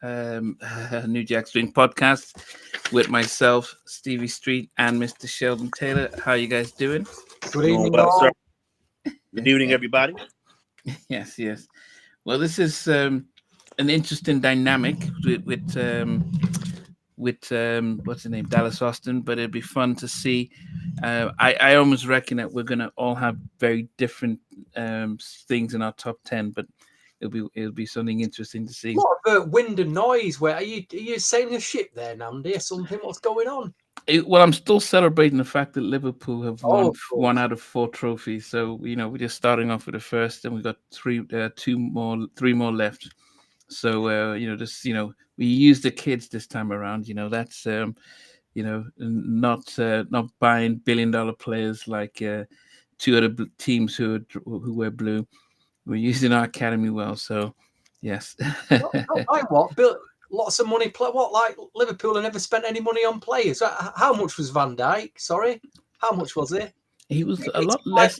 New Jack Swing podcast with myself, Stevie Street, and Mr. Sheldon Taylor. How you guys doing? Good Doing evening, well, all. sir. Good evening, everybody. Yes. Well, this is an interesting dynamic with what's the name, Dallas Austin. But it'd be fun to see. I almost reckon that we're gonna all have very different things in our top 10, but it'll be something interesting to see. A lot of wind and noise. Where are you sailing a ship there, Nandi, or something? What's going on? Well, I'm still celebrating the fact that Liverpool have won of course. 1 out of 4 trophies. So we're just starting off with the first, and we've got three more left. So we use the kids this time around. That's not buying $1 billion players like 2 other teams who wear blue. We're using our academy well. So yes. What? Built lots of money. What, like Liverpool have never spent any money on players? How much was Van Dijk? Sorry, how much was it? He was a lot less.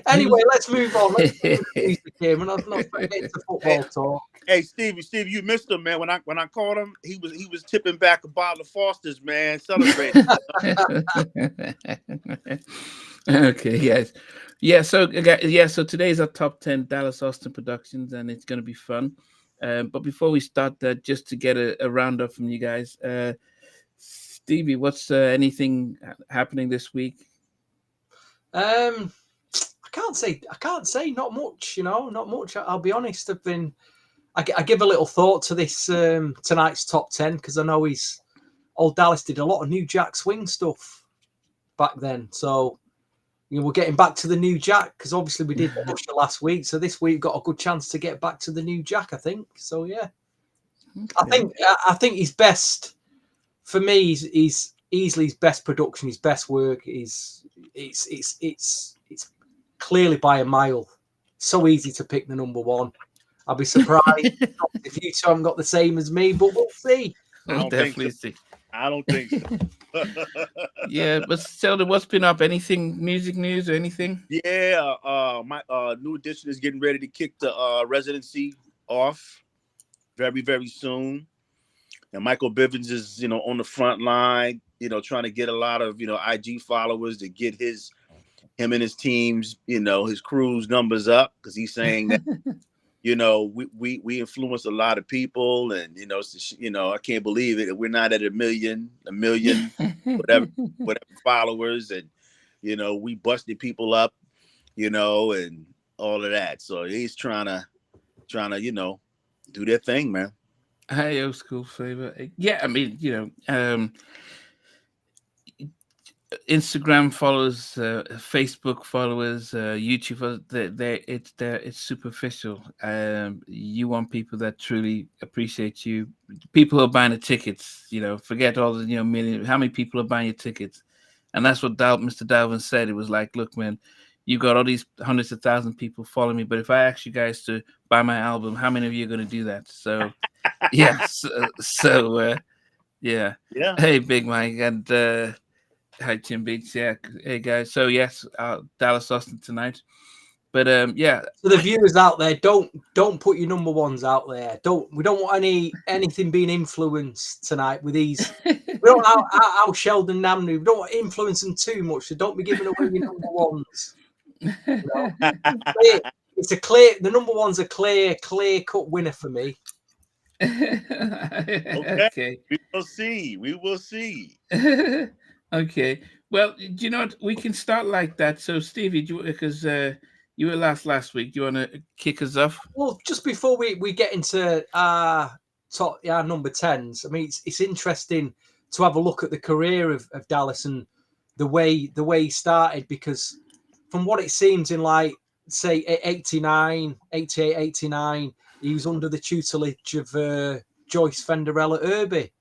Anyway, let's move on. Let's move the music here. We're not getting to football talk. Hey, Stevie, you missed him, man. When I called him, he was tipping back a bottle of Foster's, man, celebrating. Okay, yes. Yeah, so today's our top 10 Dallas Austin productions, and it's going to be fun. But before we start that, just to get a roundup from you guys, Stevie, what's anything happening this week? I can't say not much. Not much. I'll be honest. I give a little thought to this tonight's top 10 because I know old Dallas did a lot of New Jack Swing stuff back then. So we're getting back to the New Jack because obviously we did Usher last week. So this week got a good chance to get back to the New Jack, I think. So yeah, okay. I think his best for me is easily his best production, his best work is it's clearly by a mile. So easy to pick the number one. I'll be surprised if you two haven't got the same as me, but we'll see. We'll definitely see. I don't think so. Yeah, but Sheldon, what's been up? Anything music news or anything? Yeah, my new edition is getting ready to kick the residency off very, very soon. And Michael Bivens is, on the front line, trying to get a lot of, IG followers to get him and his team's, his crew's numbers up because he's saying that, we influence a lot of people, and I can't believe it. We're not at a million, whatever followers, and we busted people up, and all of that. So he's trying to, do their thing, man. Hey, old school flavor. Yeah, I mean, Instagram followers, Facebook followers, YouTube followers, it's superficial. You want people that truly appreciate you. People who are buying the tickets, forget all the million. How many people are buying your tickets? And that's what Mr. Dalvin said. It was like, look, man, you got all these hundreds of thousands of people following me, but if I ask you guys to buy my album, how many of you are going to do that? So, yeah. Yeah. Hey, Big Mike, and hi, Tim Beats. Yeah. Hey, guys. So, yes, Dallas Austin tonight. But, yeah. So the viewers out there, don't put your number ones out there. We don't want anything being influenced tonight with these. We don't want our Sheldon Namnu. We don't want to influence them too much. So don't be giving away your number ones. It's the number one's a clear cut winner for me. Okay. We will see. Okay. Well, do you know what? We can start like that. So, Stevie, because you were last week, do you want to kick us off? Well, just before we get into our number 10s, I mean, it's interesting to have a look at the career of Dallas and the way he started, because from what it seems in, like, say, 88, 89, he was under the tutelage of Joyce Fenderella Irby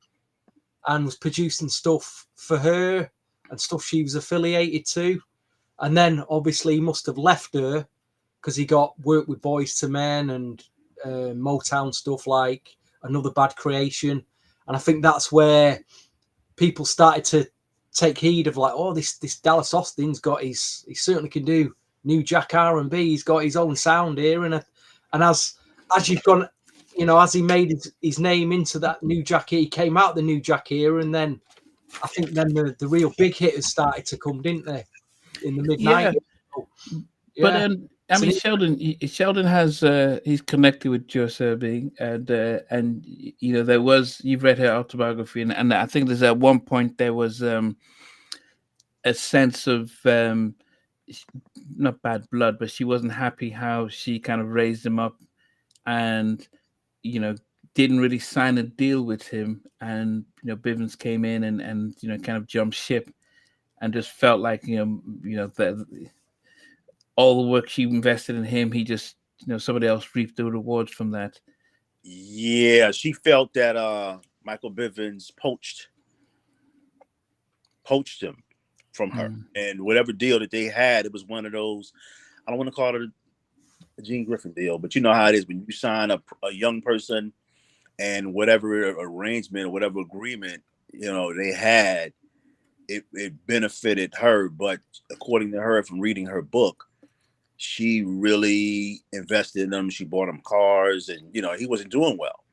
and was producing stuff for her and stuff she was affiliated to. And then, obviously, he must have left her because he got work with Boyz II Men and Motown stuff like Another Bad Creation. And I think that's where people started to take heed of, like, oh, this Dallas Austin's got he certainly can do New Jack R&B. He's got his own sound here. And as you've gone you know, as he made his name into that New Jack, he came out the New Jack era, and then I think then the real big hitters started to come, didn't they, in the mid Yeah, '90s? So, but yeah, I it's mean, an Sheldon has he's connected with Joe Serby, and you know there was you've read her autobiography, and I think there's at one point there was a sense of sh- not bad blood, but she wasn't happy how she kind of raised him up, and you know didn't really sign a deal with him, and you know Bivens came in and you know kind of jumped ship, and just felt like that all the work she invested in him, he just somebody else reaped the rewards from that. Yeah, she felt that Michael Bivins poached him from her, Mm. and whatever deal that they had, it was one of those. I don't want to call it a Gene Griffin deal, but you know how it is when you sign a young person and whatever arrangement or whatever agreement they had, it benefited her. But according to her, from reading her book, she really invested in him. She bought him cars, and he wasn't doing well.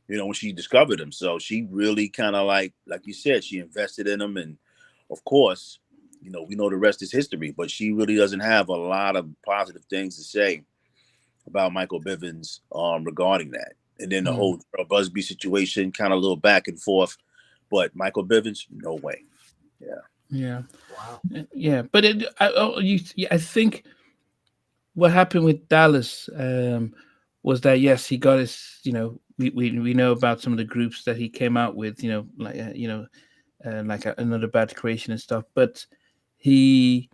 When she discovered him, so she really kind of like you said, she invested in him, and of course, we know the rest is history. But she really doesn't have a lot of positive things to say about Michael Bivins regarding that. And then the whole Gerald Busby situation, kind of a little back and forth. But Michael Bivins, no way. Yeah. Yeah. wow. Yeah, but I think what happened with Dallas was that yes, he got his. We know about some of the groups that he came out with. Like another bad creation and stuff. But he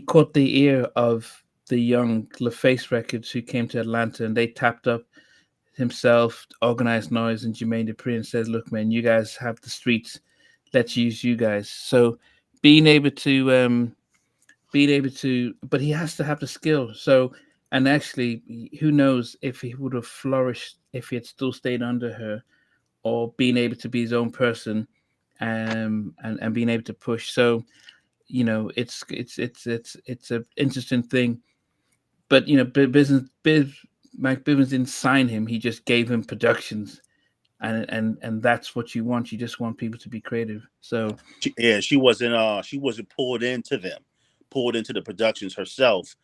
caught the ear of the young LaFace Records who came to Atlanta, and they tapped up himself, Organized Noise, and Jermaine Dupri, and says, "Look, man, you guys have the streets. Let's use you guys." So being able to but he has to have the skill. So, and actually, who knows if he would have flourished if he had still stayed under her, or being able to be his own person, and being able to push. So, it's a interesting thing. But Mike Bivens didn't sign him. He just gave him productions, and that's what you want. You just want people to be creative. So she wasn't pulled into the productions herself.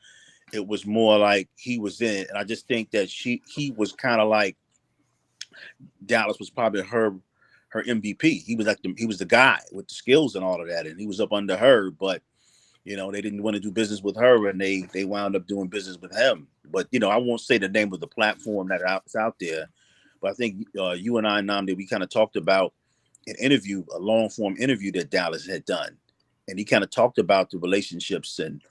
It was more like he was in it, and I just think that he was kind of like Dallas was probably her MVP. He was he was the guy with the skills and all of that, and he was up under her. But they didn't want to do business with her, and they wound up doing business with him. But I won't say the name of the platform that's out there, but I think you and I, Namdi, we kind of talked about a long form interview that Dallas had done, and he kind of talked about the relationships and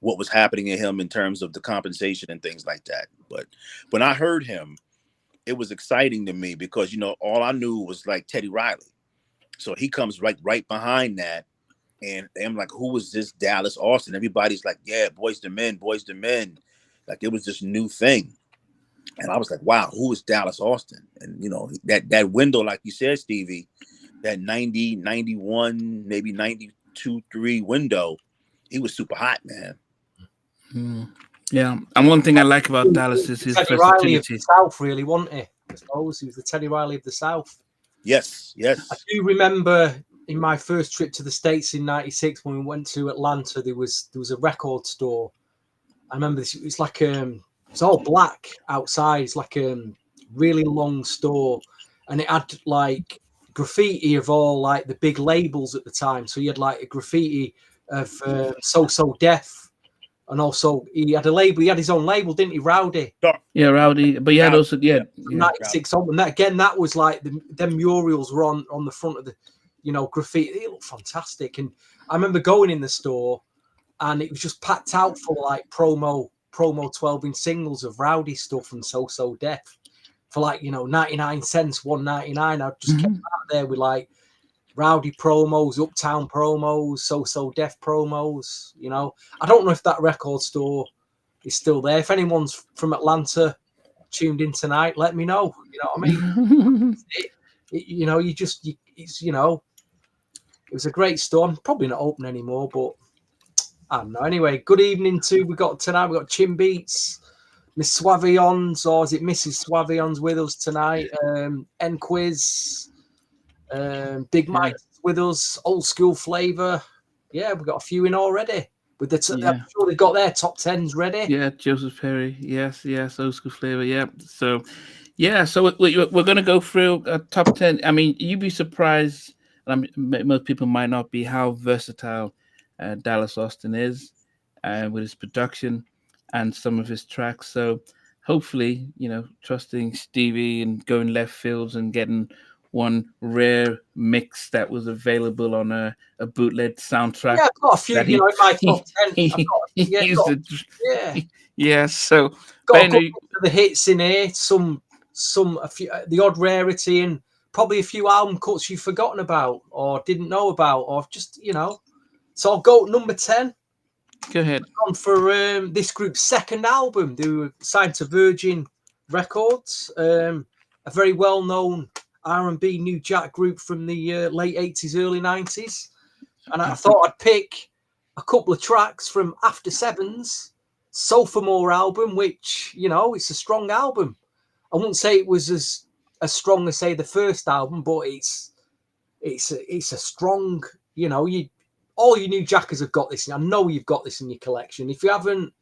what was happening to him in terms of the compensation and things like that. But when I heard him, it was exciting to me because all I knew was like Teddy Riley, so he comes right behind that. And I'm like, who is this Dallas Austin? Everybody's like, yeah, Boys to Men. Like it was this new thing. And I was like, wow, who is Dallas Austin? And that window, like you said, Stevie, that 90, 91, maybe 92, 3 window, he was super hot, man. Yeah, and one thing I like about Dallas is his Teddy Riley of versatility. the South, really, wasn't he? I suppose he was the Teddy Riley of the South. Yes. I do remember in my first trip to the States in '96 when we went to Atlanta, there was a record store. I remember this. It's like it's all black outside. It's like a really long store, and it had like graffiti of all like the big labels at the time. So you had like a graffiti of So Def, and also he had a label. He had his own label, didn't he, Rowdy? Yeah, Rowdy. But he had also '96 on, and that was like them murals were on the front of the graffiti. It looked fantastic, and I remember going in the store, and it was just packed out for like promo 12-inch singles of Rowdy stuff and So Def for like 99 cents, $1.99. I just kept out there with like Rowdy promos, Uptown promos, So Def promos. I don't know if that record store is still there. If anyone's from Atlanta tuned in tonight, let me know. You know what I mean? It was a great store. Probably not open anymore, but I don't know. Anyway, good evening to we got Chin Beats, Miss Swavions, or is it Mrs. Swavions with us tonight? Enquiz, Big Mike's with us, Old School Flavor. Yeah, we've got a few in already. With the I'm sure they've got their top 10s ready. Yeah, Joseph Perry. Yes, Old School Flavor. Yeah. So, yeah, so we're going to go through a top 10. I mean, you'd be surprised, and most people might not be, how versatile Dallas Austin is with his production and some of his tracks. So, hopefully, trusting Stevie and going left fields and getting one rare mix that was available on a bootleg soundtrack. Yeah, I've got a few, in my top 10. Yeah, so got a good mix of the hits in here, a few, the odd rarity, and probably a few album cuts you've forgotten about or didn't know about, or just So I'll go number 10. Go ahead. On for this group's second album. They were signed to Virgin Records, a very well-known R&B new jack group from the late 80s, early 90s. And I thought I'd pick a couple of tracks from After Seven's Sophomore album, which, it's a strong album. I wouldn't say it was as strong as, say, the first album, but it's a strong, all you new jackers have got this. I know you've got this in your collection. If you haven't,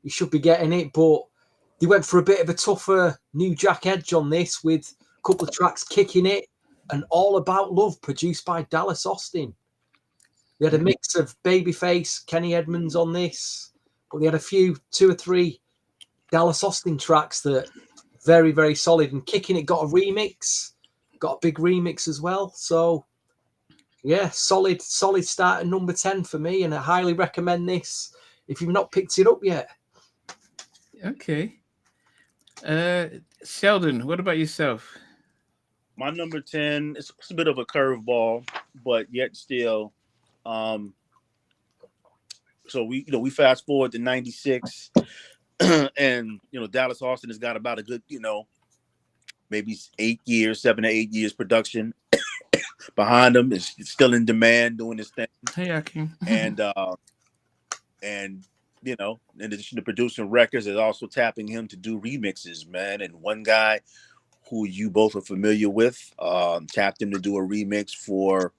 you should be getting it. But they went for a bit of a tougher new jack edge on this, with a couple of tracks kicking it, and All About Love, produced by Dallas Austin. They had a mix of Babyface, Kenny Edmonds on this, but they had a few, 2 or 3 Dallas Austin tracks that very, very solid. And Kicking It got a remix, got a big remix as well. So, yeah, solid start at number 10 for me, and I highly recommend this if you've not picked it up yet. Okay. Sheldon, what about yourself? My number 10 is a bit of a curveball, but yet still. So we fast forward to 96, and Dallas Austin has got about a good maybe 7 to 8 years production behind him. Is still in demand, doing his thing. Hey, Akin. And in addition to producing records, is also tapping him to do remixes, man. And one guy who you both are familiar with tapped him to do a remix for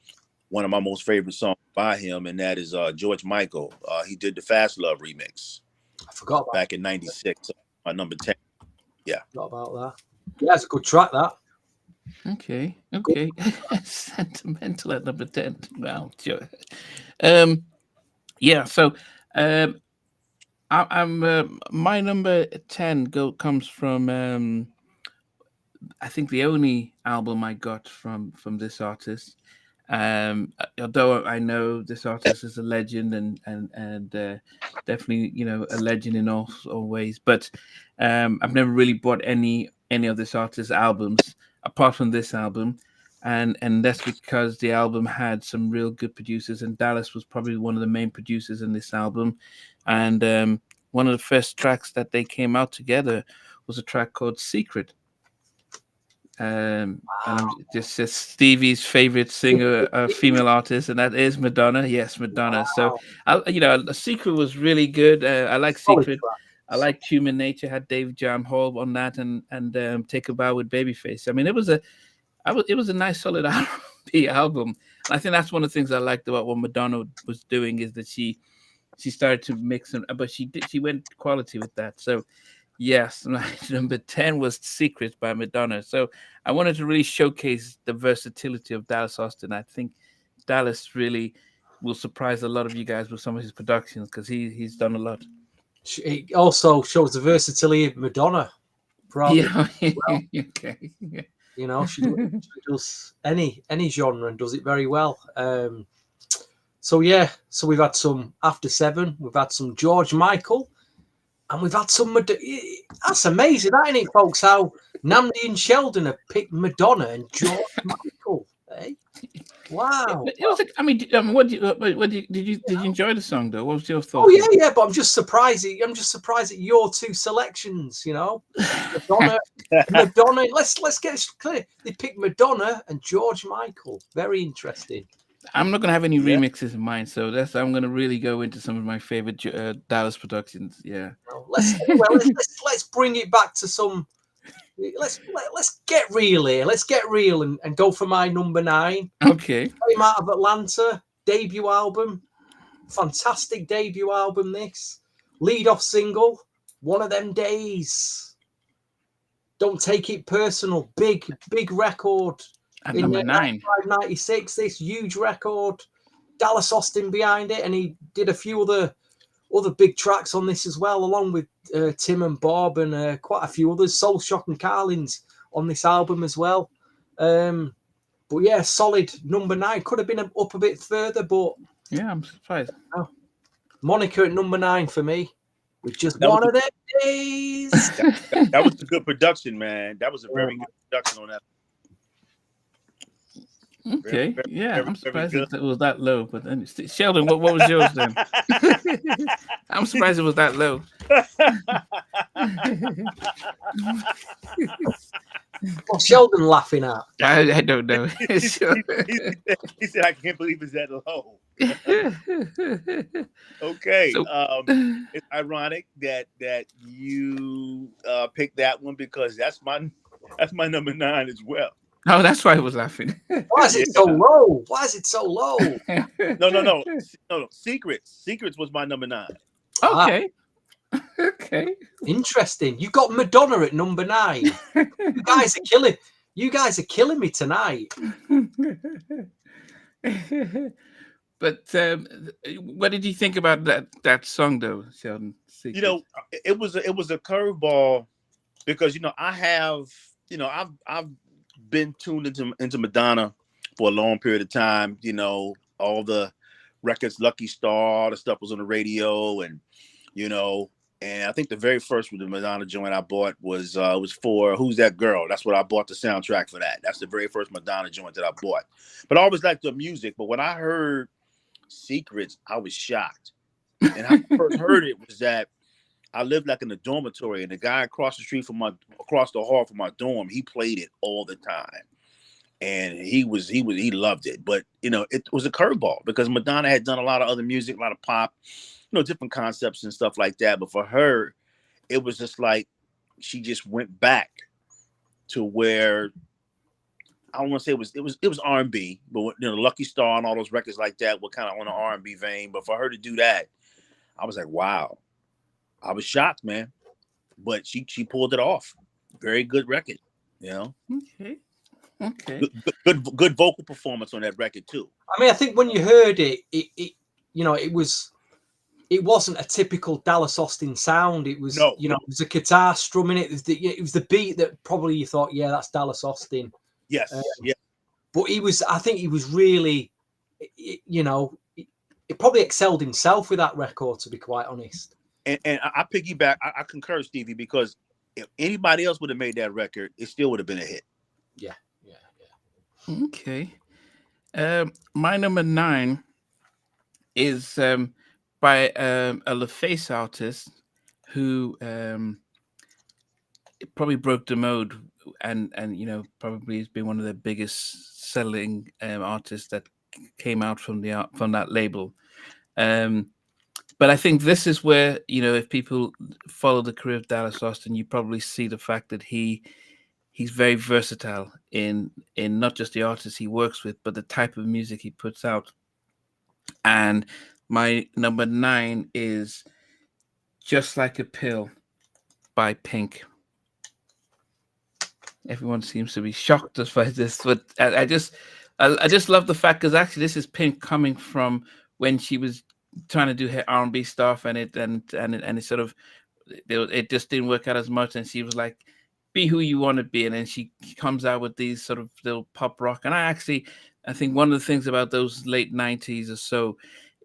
one of my most favorite songs by him, and that is George Michael. He did the Fast Love remix. I forgot about back in '96. My number 10. Yeah. Forgot about that. Yeah, it's a good track, that. Okay. Sentimental at number 10. Wow. Yeah. So, I'm my number 10 comes from I think the only album I got from this artist. Although I know this artist is a legend and definitely a legend in all ways, but I've never really bought any of this artist's albums apart from this album, and that's because the album had some real good producers, and Dallas was probably one of the main producers in this album. And one of the first tracks that they came out together was a track called Secret. And just Stevie's favorite singer, female artist, and that is Madonna. Yes, Madonna. Wow. So, Secret was really good. I like Secret. I like Human Nature. Had Dave Jam Hall on that, and Take a Bow with Babyface. I mean, it was a nice, solid R&B album. And I think that's one of the things I liked about what Madonna was doing, is that she started to mix them, but she went quality with that. So. Yes, number 10 was Secret by Madonna. So I wanted to really showcase the versatility of Dallas Austin. I think Dallas really will surprise a lot of you guys with some of his productions, because he's done a lot. It also shows the versatility of Madonna. Probably. Yeah. Well. Okay. Yeah. She does any genre and does it very well. So we've had some After Seven, we've had some George Michael. And we've had some. That's amazing, isn't it, folks? How Namdi and Sheldon have picked Madonna and George Michael. Eh? Wow. It was like, what did you enjoy the song though? What was your thought? Oh yeah. But I'm just surprised. I'm just surprised at your two selections. Madonna. Let's get it clear. They picked Madonna and George Michael. Very interesting. I'm not gonna have any Yeah. remixes in mind, so I'm gonna really go into some of my favorite Dallas productions. Yeah. Well, let's bring it back to some. Let's get real here. Let's get real and go for my number 9. Okay. Came out of Atlanta, debut album, fantastic debut album. This lead off single, One of Them Days. Don't Take It Personal, big record. At In number 9. 95, 96, this huge record. Dallas Austin behind it, and he did a few other big tracks on this as well, along with Tim and Bob and quite a few others. Soul Shock and Carlins on this album as well. But yeah, solid number 9. Could have been up a bit further, but Yeah, I'm surprised. Monica at number 9 for me. With just one of them days. That was a good production, man. That was a very good production on that. Okay, yeah, I'm surprised good. it was that low. But then, Sheldon, what was yours then? I'm surprised it was that low. What's Sheldon laughing at? I don't know. He said, "I can't believe it's that low." Okay, So- it's ironic that you picked that one because that's my number 9 as well. Oh, that's why I was laughing. Why is it so low? Why is it so low? No. Secrets was my number 9. Okay. Okay. Interesting. You got Madonna at number 9. You guys are killing me tonight. But what did you think about that song though, Sheldon? You know, it was a curveball because I've been tuned into Madonna for a long period of time. All the records, Lucky Star, all the stuff was on the radio, and I think the very first Madonna joint I bought was for Who's That Girl. That's what I bought the soundtrack for that. That's the very first Madonna joint that I bought. But I always liked the music. But when I heard Secrets, I was shocked. And how I first heard it was that I lived like in a dormitory, and the guy across the hall from my dorm, he played it all the time, and he loved it. But it was a curveball because Madonna had done a lot of other music, a lot of pop, different concepts and stuff like that. But for her, it was just like she just went back to where I don't want to say it was R&B, but Lucky Star and all those records like that were kind of on the R&B vein. But for her to do that, I was like, wow. I was shocked, man, but she pulled it off. Very good record, Okay. Good vocal performance on that record too. I mean, I think when you heard it wasn't a typical Dallas Austin sound. It was, it was a guitar strumming. It was the beat that probably you thought, yeah, that's Dallas Austin. Yes, yeah. But I think he was really, he probably excelled himself with that record, to be quite honest. And I piggyback. I concur, Stevie, because if anybody else would have made that record, it still would have been a hit. Yeah. Okay. My number 9 is by a LaFace artist who probably broke the mode and probably has been one of the biggest selling artists that came out from that label. But I think this is where, if people follow the career of Dallas Austin, you probably see the fact that he's very versatile in not just the artists he works with, but the type of music he puts out. And my number 9 is Just Like a Pill by Pink. Everyone seems to be shocked by this, but I just love the fact, because actually this is Pink coming from when she was trying to do her R&B stuff, and it sort of it just didn't work out as much, and she was like, be who you want to be, and then she comes out with these sort of little pop rock. And I think one of the things about those late 90s or so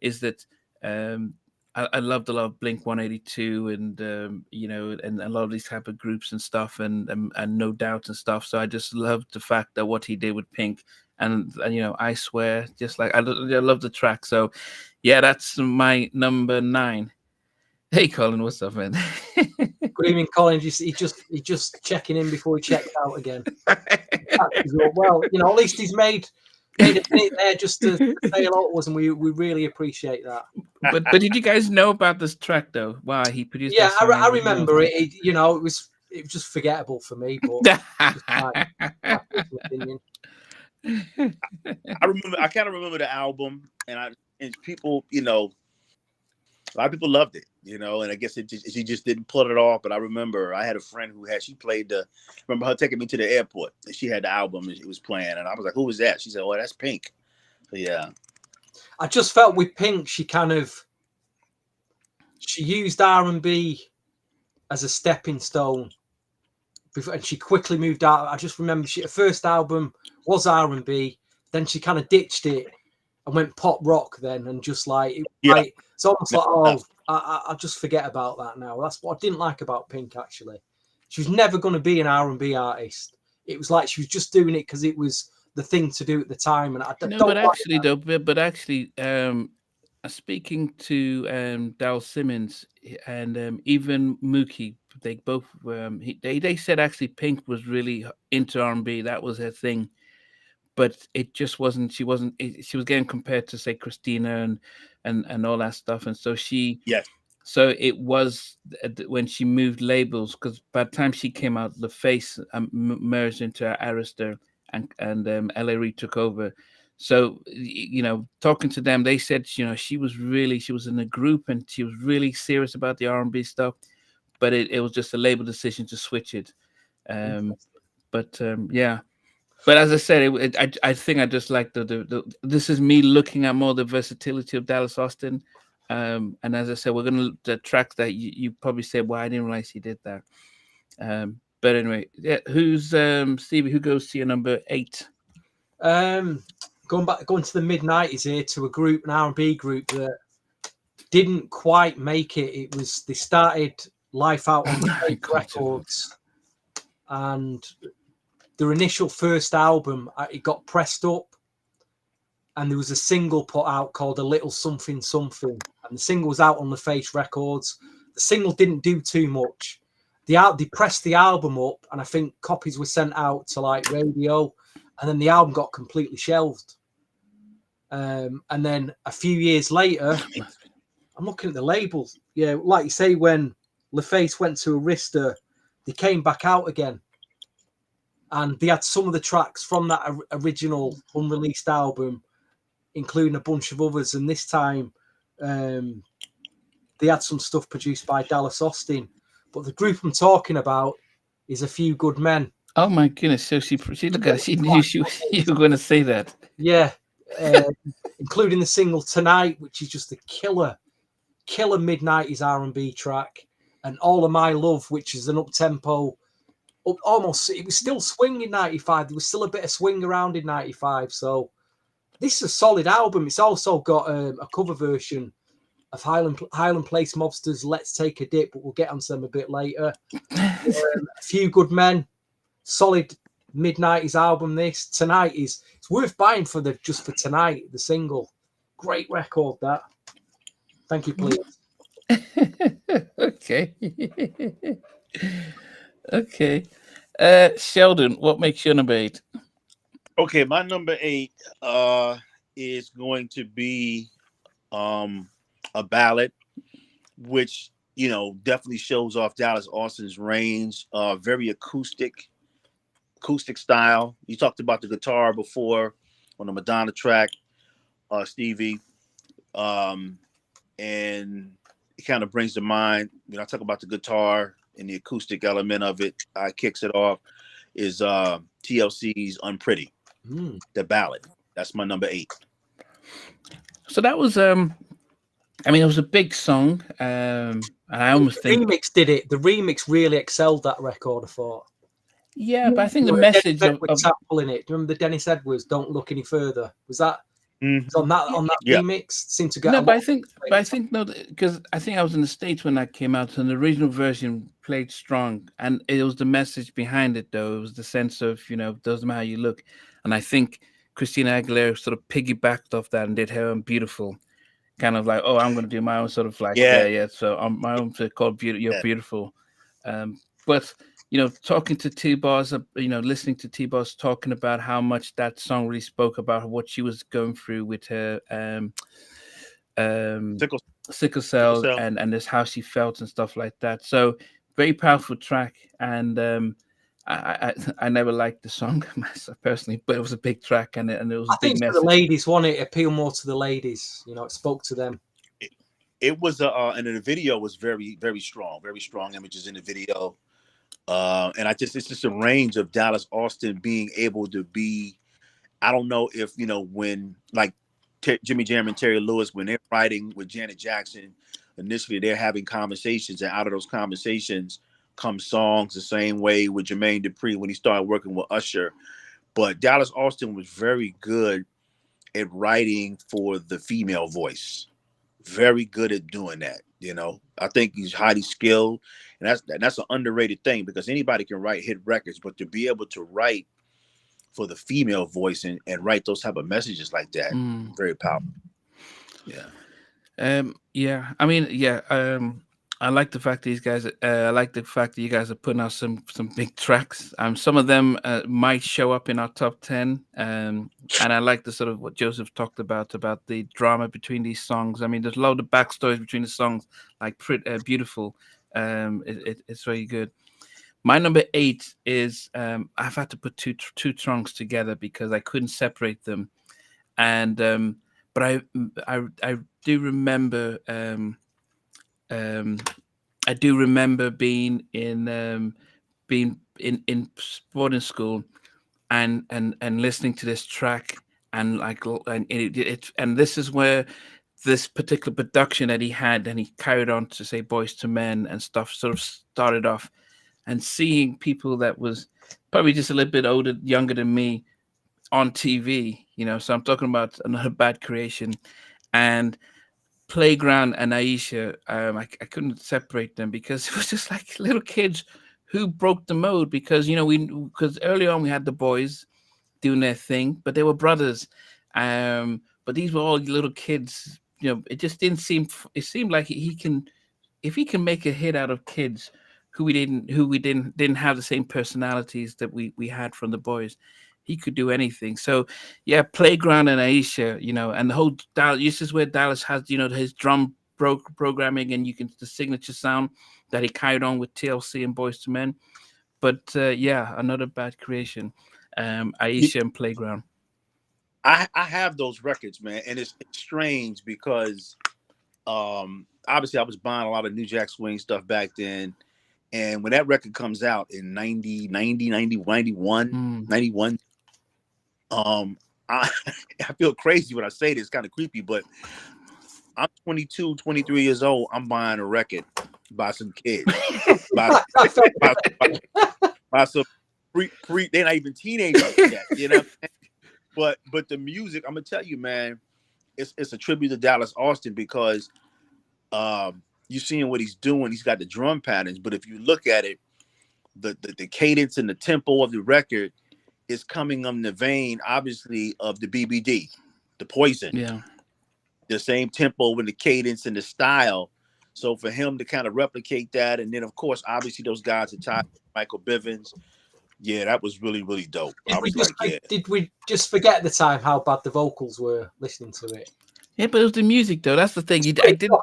is that I loved a lot of Blink 182 and and a lot of these type of groups and stuff, and No Doubt and stuff. So I just loved the fact that what he did with Pink, and I Swear, just like I love the track. So yeah, that's my number 9. Hey Colin, what's up, man? Good evening, Colin. He just checking in before he checked out again. Well, at least he's made made a minute there just to say hello to us, and we really appreciate that. But did you guys know about this track though? Wow, he produced. Yeah, that song. I remember it. It was just forgettable for me, but just my personal opinion. I kind of remember the album, and people, a lot of people loved it, and I guess she just didn't pull it off. But I remember I had a friend she played remember her taking me to the airport, and she had the album and it was playing, and I was like, "Who was that?" She said, "Oh, that's Pink." So yeah, I just felt with Pink, she used R&B as a stepping stone, and she quickly moved out. I just remember her first album was R&B, then she kind of ditched it and went pop rock then, and just it's almost like, I just forget about that now. That's what I didn't like about Pink, actually. She was never going to be an R&B artist. It was like she was just doing it because it was the thing to do at the time. And speaking to Dal Simmons and even Mookie, they both they said actually Pink was really into R&B. That was her thing, but it just wasn't. She was getting compared to say Christina and all that stuff, and so So it was when she moved labels, because by the time she came out, the Face merged into Arista, and LA Reid took over. So talking to them, they said she was in a group and she was really serious about the R&B stuff, but it was just a label decision to switch it. Yeah. But as I said, I think I just like this is me looking at more the versatility of Dallas Austin. And as I said, we're going to the tracks that you probably said, well, I didn't realize he did that. But anyway, yeah, who's Stevie? Who goes to your number 8? Going to the mid-90s here, to an R&B group that didn't quite make it. They started life out on the Fake Records, and their initial first album, it got pressed up, and there was a single put out called A Little Something Something, and the single was out on the Face Records. The single didn't do too much. They pressed the album up, and I think copies were sent out to radio, and then the album got completely shelved. And then a few years later, I'm looking at the labels. Yeah, like you say, when LaFace went to Arista, they came back out again. And they had some of the tracks from that original unreleased album, including a bunch of others. And this time, they had some stuff produced by Dallas Austin. But the group I'm talking about is A Few Good Men. Oh my goodness! So she look at it. She knew you were going to say that. Yeah, including the single Tonight, which is just a killer mid-90s R&B track, and All of My Love, which is an up-tempo. Almost, it was still swing in 95. There was still a bit of swing around in 95. So this is a solid album. It's also got a cover version of Highland Place Mobsters' Let's Take a Dip, but we'll get onto them a bit later. A Few Good Men, solid mid-90s album. This Tonight it's worth buying for Tonight, the single. Great record, that. Thank you, please. Okay. Okay. Sheldon, what makes your number 8? Okay, my number 8 is going to be a ballad, which definitely shows off Dallas Austin's range. Very acoustic style. You talked about the guitar before on the Madonna track, Stevie, and it kind of brings to mind. I talk about the guitar and the acoustic element of it. Kicks it off is TLC's "Unpretty," the ballad. That's my number 8. So that was it was a big song. And I almost think the remix did it. The remix really excelled that record, I thought. Yeah, but I think the message of in it. Remember the Dennis Edwards "Don't Look Any Further"? Was that on that remix? Seemed to get no, but I think no, because I think I was in the States when that came out, and the original version played strong, and it was the message behind it, though. It was the sense of doesn't matter how you look, and I think Christina Aguilera sort of piggybacked off that and did her own "Beautiful," kind of like, oh, I'm going to do my own sort of like so on my own called "You're Beautiful," but talking to T-Boz, listening to T-Boz talking about how much that song really spoke about what she was going through with her um, Sickle, sickle sickle cell, cell. and this how she felt and stuff like that. So very powerful track, and I never liked the song myself personally, but it was a big track, and it was I a big think for the message. ladies, it appealed more to the ladies. It spoke to them. It was and then the video was very, very strong images in the video. And it's just a range of Dallas Austin being able to be. I don't know if when like Jimmy Jam and Terry Lewis, when they're writing with Janet Jackson, initially they're having conversations, and out of those conversations come songs. The same way with Jermaine Dupri when he started working with Usher. But Dallas Austin was very good at writing for the female voice. Very good at doing that. I think he's highly skilled, and that's an underrated thing, because anybody can write hit records, but to be able to write for the female voice and write those type of messages like that, Mm. very powerful. Yeah. Yeah. I mean, yeah. I like the fact that these guys. I like the fact that you guys are putting out some big tracks. Some of them might show up in our top 10. And I like the sort of what Joseph talked about the drama between these songs. I mean, there's a lot of backstories between the songs, like Beautiful. It's very good. My number 8 is I've had to put two songs together because I couldn't separate them, and but I do remember I do remember being in boarding school and listening to this track, and and this is where this particular production that he had, and he carried on to say Boys to Men and stuff, sort of started off, and seeing people that was probably just a little bit younger than me on TV, so I'm talking about Another Bad Creation and Playground and Aisha. I couldn't separate them because it was just like little kids who broke the mode, because because early on we had the boys doing their thing, but they were brothers. But these were all little kids. It just didn't seem. It seemed like he can, if he can make a hit out of kids who we didn't have the same personalities that we had from the boys, he could do anything. So yeah, Playground and Aisha, and the whole Dallas. This is where Dallas has his drum programming, and the signature sound that he carried on with TLC and Boys to Men. But yeah, Another Bad Creation, Aisha and Playground. I have those records, man, and it's strange because obviously I was buying a lot of New Jack Swing stuff back then, and when that record comes out in 91, I I feel crazy when I say this, kind of creepy, but I'm 22, 23 years old. I'm buying a record by some kids, by, by some they're not even teenagers yet, But the music, I'm gonna tell you, man, it's a tribute to Dallas Austin, because you're seeing what he's doing. He's got the drum patterns, but if you look at it, the cadence and the tempo of the record is coming on the vein, obviously, of the BBD, the Poison. Yeah. The same tempo and the cadence and the style. So for him to kind of replicate that, and then of course, obviously, those guys are tied to Michael Bivins. Yeah, that was really, really dope. Did we just forget at the time how bad the vocals were listening to it? Yeah, but it was the music, though. That's the thing. I didn't.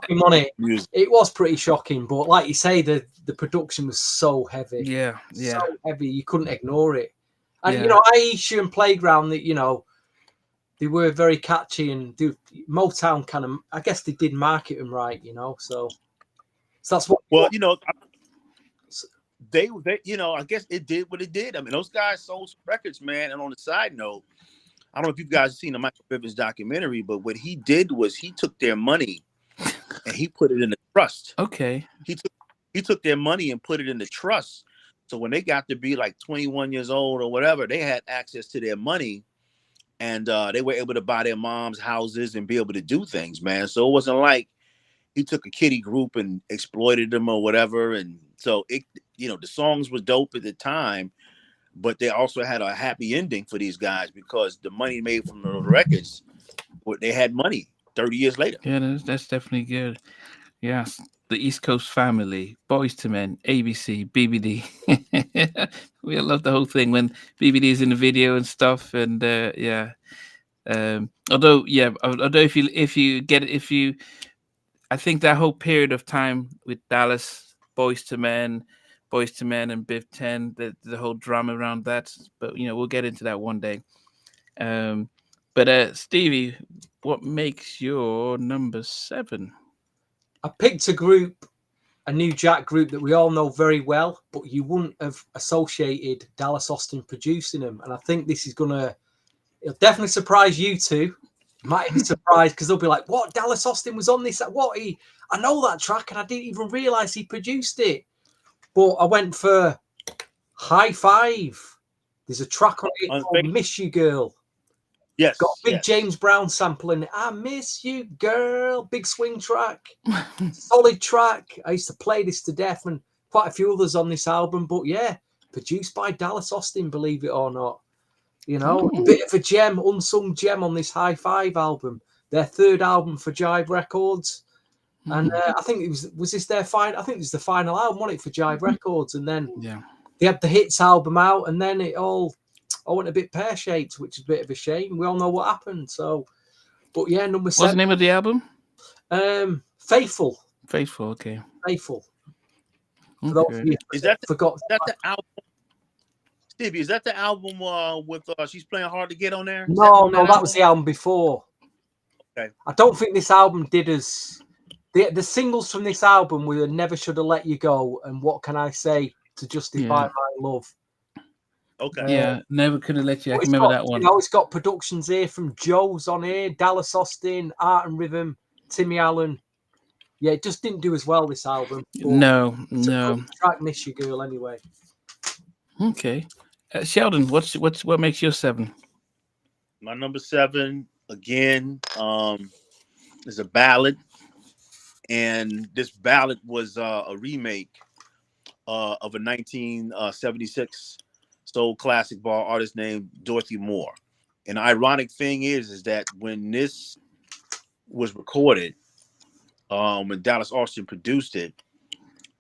It was pretty shocking, but like you say, the production was so heavy. Yeah, so heavy you couldn't ignore it. And Yeah. Aisha and Playground, that they were very catchy, and Motown kind of, I guess they did market them right, so that's what. Well, they I guess it did what it did. I mean, those guys sold some records, man. And on the side note, I don't know if you guys have seen the Michael Bivins documentary, but what he did was he took their money and he put it in the trust. Okay. He took their money and put it in the trust. So when they got to be like 21 years old or whatever, they had access to their money, and they were able to buy their mom's houses and be able to do things, man. So it wasn't like he took a kiddie group and exploited them or whatever. And so the songs were dope at the time, but they also had a happy ending for these guys, because the money made from the records, they had money 30 years later. Yeah, that's definitely good. Yeah. the East Coast family, Boys to Men, ABC, BBD. We all love the whole thing when BBD is in the video and stuff. And yeah, although I think that whole period of time with Dallas, Boys to Men, and Biv 10, the whole drama around that. But we'll get into that one day. But Stevie, what makes your number 7? I picked a New Jack group that we all know very well, but you wouldn't have associated Dallas Austin producing them. And I think this is it'll definitely surprise you two. Might be surprised because they'll be like, "What? Dallas Austin was on this? What? I know that track, and I didn't even realize he produced it." But I went for High Five. There's a track on it called "Miss You Girl." Yes, got a big James Brown sample in it. I miss you, girl. Big swing track, solid track. I used to play this to death, and quite a few others on this album. But yeah, produced by Dallas Austin, believe it or not. A bit of a gem, unsung gem on this High Five album, their third album for Jive Records. And I think it was this their final? I think it was the final album, wasn't it, for Jive Records? And then they had the hits album out, and then it all went a bit pear-shaped, which is a bit of a shame. We all know what happened. So, but yeah, number 7. What's the name of the album? Faithful. Faithful, okay. Faithful. Okay. Is that the album? Stevie, is that the album with She's Playing Hard to Get on there? No, that was the album before. Okay. I don't think this album did as... The singles from this album were Never Should Have Let You Go and What Can I Say to Justify My Love. Okay. Yeah, Never Could Have Let You. I can remember that one. It's got productions here from Joe's on here, Dallas Austin, Art and Rhythm, Timmy Allen. Yeah, it just didn't do as well, this album. No. Track Miss You Girl anyway. Okay. Sheldon, what makes your 7? My number 7, again, is a ballad. And this ballad was a remake of a 1976 soul classic bar artist named Dorothy Moore. And the ironic thing is that when this was recorded, when Dallas Austin produced it,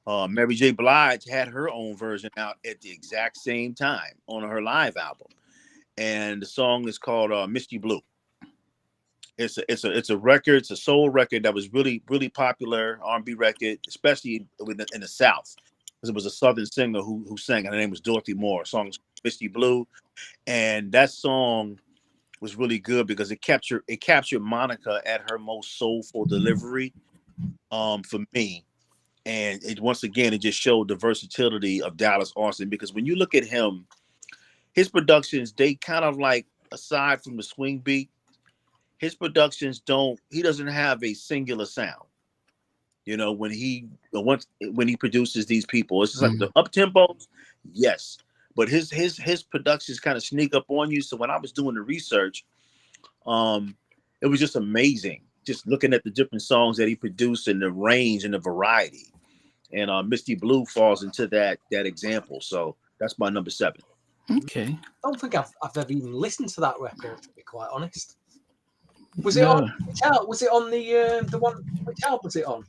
Mary J. Blige had her own version out at the exact same time on her live album. And the song is called Misty Blue. It's a record. It's a soul record that was really, really popular, R&B record, especially in the South. Because it was a Southern singer who sang, and her name was Dorothy Moore. The song was Misty Blue. And that song was really good because it captured Monica at her most soulful delivery for me. And it just showed the versatility of Dallas Austin, because when you look at him, his productions, they kind of like, aside from the swing beat, his productions he doesn't have a singular sound. When he produces these people, it's just like the up tempos, yes. But his productions kind of sneak up on you. So when I was doing the research, it was just amazing. Just looking at the different songs that he produced and the range and the variety. And Misty Blue falls into that example. So that's my number 7. Okay. I don't think I've ever even listened to that record, to be quite honest. Was it on? Was it on the one? Which album was it on?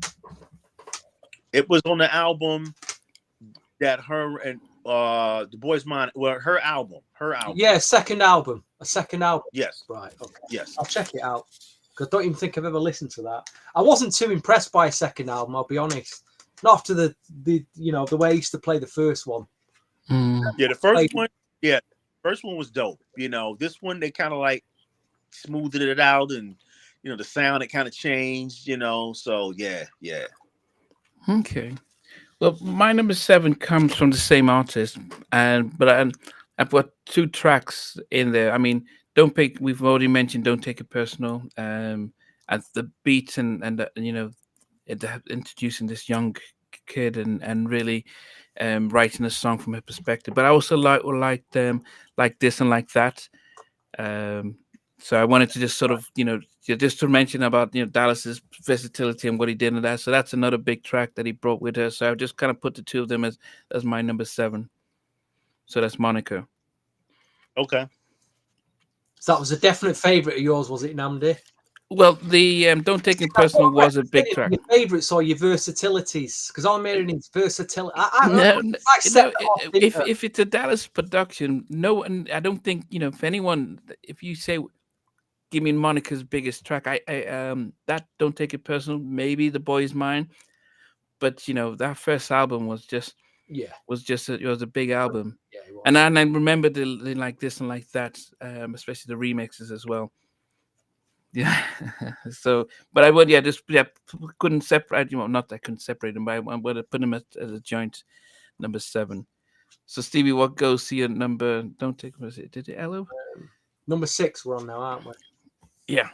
It was on the album that her and the Boys Mind. Well, her album. Yeah, second album. A second album. Yes. Right. Okay. Yes. I'll check it out, because I don't even think I've ever listened to that. I wasn't too impressed by a second album, I'll be honest. Not after the way I used to play the first one. Yeah, the first one. Yeah, first one was dope. This one they kind of like smoothed it out, and the sound it kind of changed. So yeah. Okay. Well, my number 7 comes from the same artist, but I've got 2 tracks in there. I mean, we've already mentioned Don't Take It Personal. At the beat and introducing this young kid and really writing a song from her perspective. But I also like this and like that. So I wanted to just sort of, just to mention about, Dallas's versatility and what he did in that. So that's another big track that he brought with her. So I just kind of put the 2 of them as my number 7. So that's Monica. Okay. So that was a definite favorite of yours, was it, Namdi? Well, the Don't Take It That's Personal what I'm was a big saying, track. your favourites or your versatilities, because all I'm hearing is versatility. No, I set no. that off, didn't I? If it's a Dallas production, no, and I don't think if anyone, if you say, give me Monica's biggest track, that Don't Take It Personal, maybe The Boy's Mine, but that first album Yeah, it was a big album, yeah, it and was. I remember the Like This and Like That, especially the remixes as well. Yeah. So, but I would, just couldn't separate. Not that I couldn't separate them, but I would have put them as a joint number 7. So Stevie, what goes to your number? Don't take, was it? Did it Elo? Number 6 we're on now, aren't we? Yeah.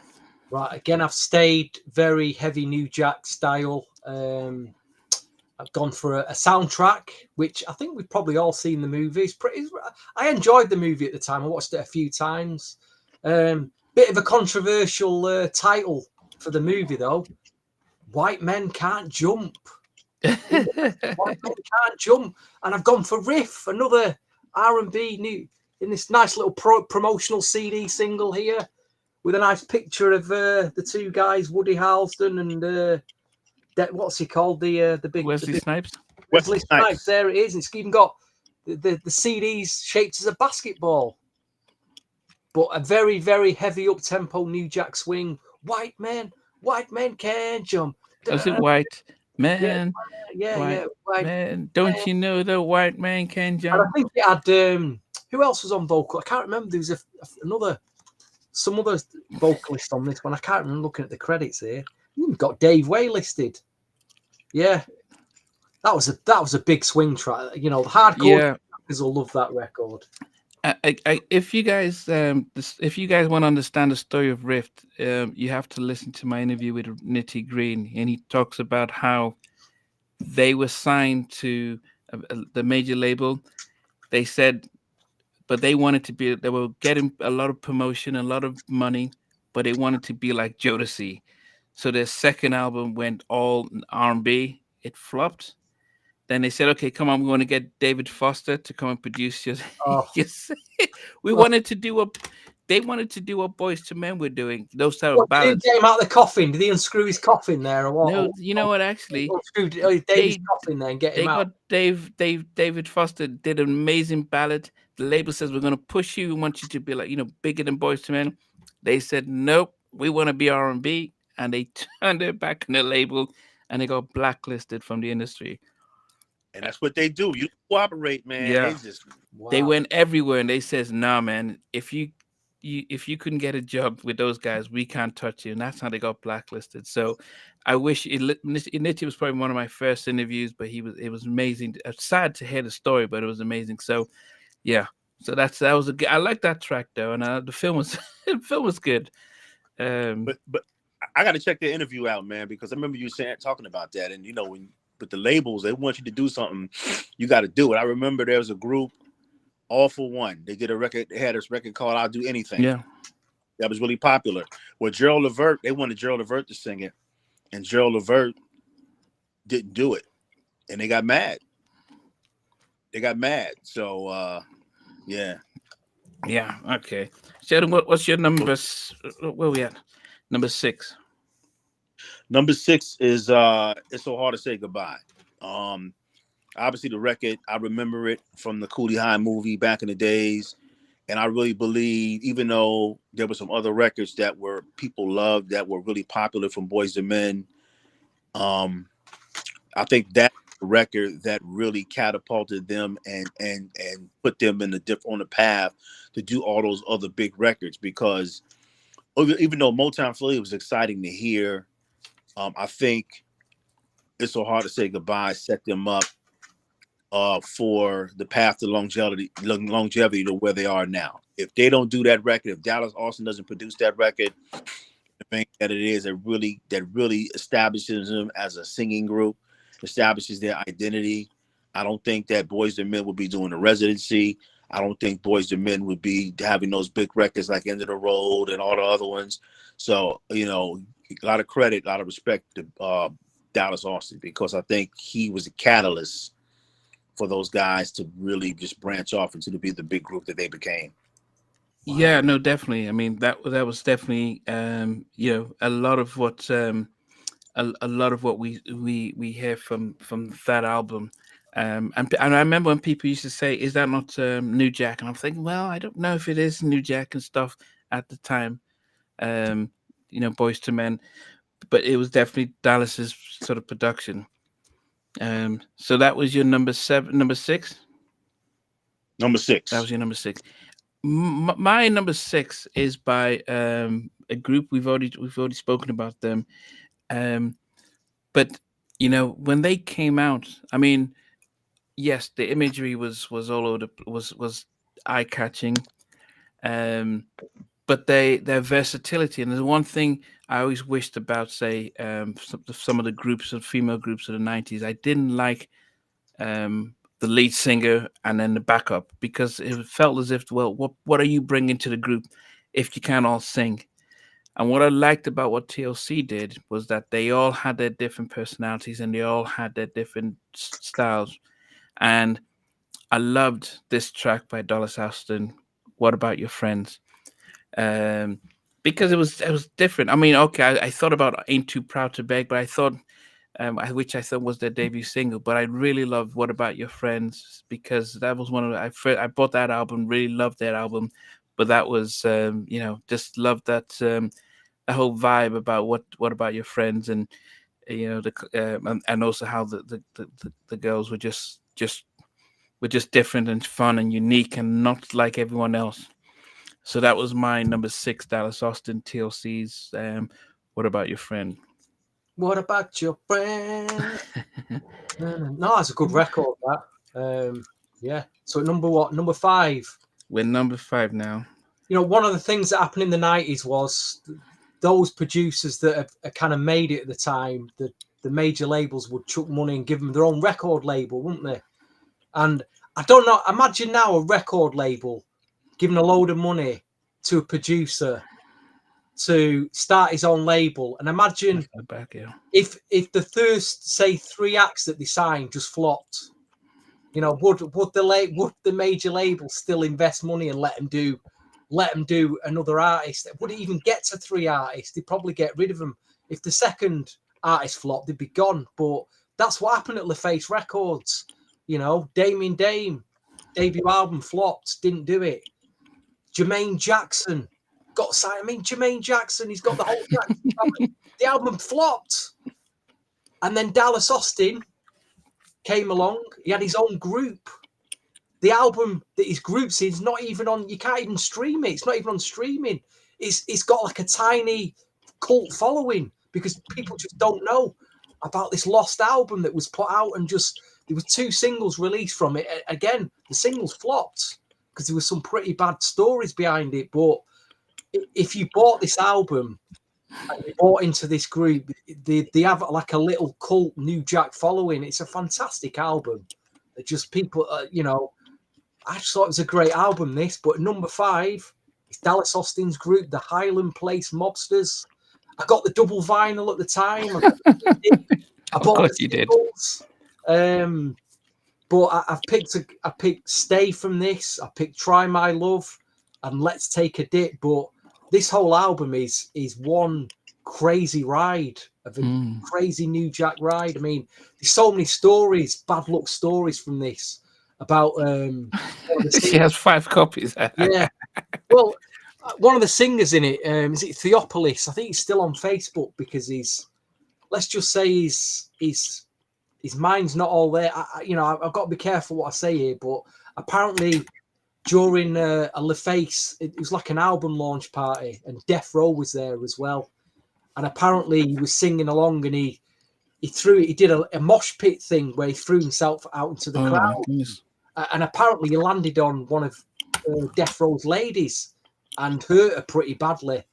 Right, again, I've stayed very heavy New Jack style. I've gone for a soundtrack, which I think we've probably all seen the movies. I enjoyed the movie at the time. I watched it a few times. Bit of a controversial title for the movie, though. White Men Can't Jump. White Men Can't Jump. And I've gone for Riff, another R&B new in this nice little promotional CD single here, with a nice picture of the two guys, Woody Harrelson and what's he called? The big Wesley Snipes. Wesley Snipes. There it is. It's even got the CDs shaped as a basketball, but a very, very heavy up tempo New Jack swing. White men can jump. Was it White Man? Yeah. White Man. Don't you know the white man can And I jump? think it had who else was on vocal? I can't remember. There was some other vocalist on this one. I can't remember looking at the credits here. You've got Dave Way listed. Yeah, that was a big swing track. The hardcore people will love that record. If you guys if you guys want to understand the story of Rift, you have to listen to my interview with Nitty Green, and he talks about how they were signed to the major label. They said, but they wanted to be. They were getting a lot of promotion, a lot of money, but they wanted to be like Jodeci. So their second album went all R&B. It flopped. Then they said, "Okay, come on, we want to get David Foster to come and produce your." Oh, We wanted to do what they wanted to do what Boys to Men were doing. Those type of what, did he ballads. get him out of the coffin? Did he unscrew his coffin there, or what? No, you know what? Actually, Unscrew David's they coffin there and get him they out. got David Foster did an amazing ballad. The label says we're going to push you. We want you to be like bigger than Boys to Men. They said nope. We want to be R&B, and they turned their back on the label, and they got blacklisted from the industry. And that's what they do. You cooperate, man. Yeah. They just They went everywhere, and they says, "Nah, man. If you couldn't get a job with those guys, we can't touch you." And that's how they got blacklisted. So, I wish Nitty was probably one of my first interviews, but it was amazing. It's sad to hear the story, but it was amazing. So, yeah. So that was I like that track though, and the film was the film was good. but I got to check the interview out, man, because I remember you talking about that, and when with the labels, they want you to do something, you got to do it. I remember there was a group, All for One. They did a record. They had this record called "I'll Do Anything." Yeah, that was really popular. With Gerald Levert, they wanted Gerald Levert to sing it, and Gerald Levert didn't do it, and they got mad. So, yeah. Yeah. Okay. Sheldon, what's your numbers? Where we at? Number 6. Number 6 is "It's So Hard to Say Goodbye." Obviously the record, I remember it from the Coolie High movie back in the days, and I really believe, even though there were some other records that were people loved that were really popular from Boys to Men, I think that record that really catapulted them and put them on the path to do all those other big records, because even though Motown Philly was exciting to hear, I think "It's So Hard to Say Goodbye" set them up for the path to longevity to where they are now. If they don't do that record, if Dallas Austin doesn't produce that record, I think that it is that really establishes them as a singing group, establishes their identity. I don't think that Boys to Men would be doing a residency. I don't think Boys to Men would be having those big records like "End of the Road" and all the other ones. So, a lot of credit, a lot of respect to Dallas Austin, because I think he was a catalyst for those guys to really just branch off into to be the big group that they became. Yeah, no, definitely. I mean, that was definitely a lot of what a lot of what we hear from that album. And I remember when people used to say, "Is that not New Jack?" And I'm thinking, well, I don't know if it is New Jack and stuff at the time. Um, Boys to Men, but it was definitely Dallas's sort of production. So that was your number six. Number That 6. was your number six. My number six is by a group we've already spoken about them. Um, but when they came out, I mean, yes, the imagery was all over was eye catching. Um, but their versatility, and there's one thing I always wished about, say, some of the groups of female groups of the '90s. I didn't like the lead singer and then the backup, because it felt as if, well, what are you bringing to the group if you can't all sing? And what I liked about what TLC did was that they all had their different personalities and they all had their different styles. And I loved this track by Dallas Austin, "What About Your Friends?" um, because it was different. I mean, okay, I thought about "Ain't Too Proud to Beg," but I thought, which I thought was their debut single. But I really loved "What About Your Friends," because that was one of I bought that album, really loved that album, but that was just loved that the whole vibe about what about your friends, and and also how the girls were just different and fun and unique and not like everyone else. So that was my number six, Dallas Austin, TLC's "What About Your Friend." What about your friend? No, that's a good record. That. Yeah. So number what? Number 5. We're number 5 now. One of the things that happened in the 90s was those producers that have kind of made it at the time, the major labels would chuck money and give them their own record label, wouldn't they? And I don't know, imagine now a record label giving a load of money to a producer to start his own label. And imagine Back, yeah. if the first, say, 3 acts that they signed just flopped. Would the major label still invest money and let them do another artist? Would it even get to 3 artists? They'd probably get rid of them. If the second artist flopped, they'd be gone. But that's what happened at LaFace Records. Damien Dame, debut album flopped, didn't do it. Jermaine Jackson got signed. I mean, Jermaine Jackson, he's got the whole Jackson. The album flopped. And then Dallas Austin came along. He had his own group. The album that his group's in is not even on, you can't even stream it. It's not even on streaming. It's got like a tiny cult following because people just don't know about this lost album that was put out, and just there were 2 singles released from it. Again, the singles flopped because there were some pretty bad stories behind it. But if you bought this album and you bought into this group, they have like a little cult New Jack following. It's a fantastic album. It just people, I just thought it was a great album, this. But number 5 is Dallas Austin's group, the Highland Place Mobsters. I got the double vinyl at the time. I bought the singles. But I picked Stay from this. I picked Try My Love and Let's Take a Dip. But this whole album is one crazy ride of a crazy New Jack ride. I mean, there's so many stories, bad luck stories from this about. She has 5 copies. Yeah. Well, one of the singers in it, is it Theopolis? I think he's still on Facebook because let's just say his mind's not all there. I've got to be careful what I say here, but apparently during a LaFace, it was like an album launch party, and Death Row was there as well. And apparently he was singing along, and he did a mosh pit thing where he threw himself out into the crowd. And apparently he landed on one of Death Row's ladies and hurt her pretty badly.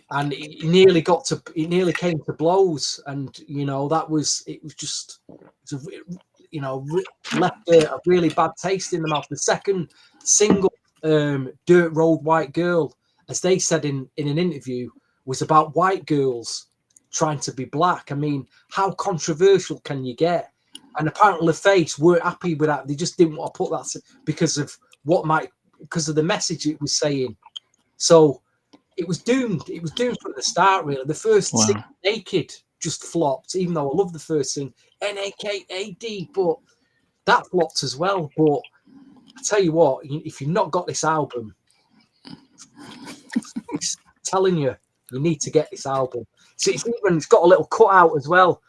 And it nearly came to blows. And, left a really bad taste in the mouth. The second single, Dirt Road White Girl, as they said in an interview, was about white girls trying to be black. I mean, how controversial can you get? And apparently LaFace weren't happy with that. They just didn't want to put that because of what might because of the message it was saying. So it was doomed. It was doomed from the start, really. The first single, Naked, just flopped, even though I love the first thing, Nakad, but that flopped as well. But I tell you what, if you've not got this album, it's telling you need to get this album. See, it's got a little cutout as well.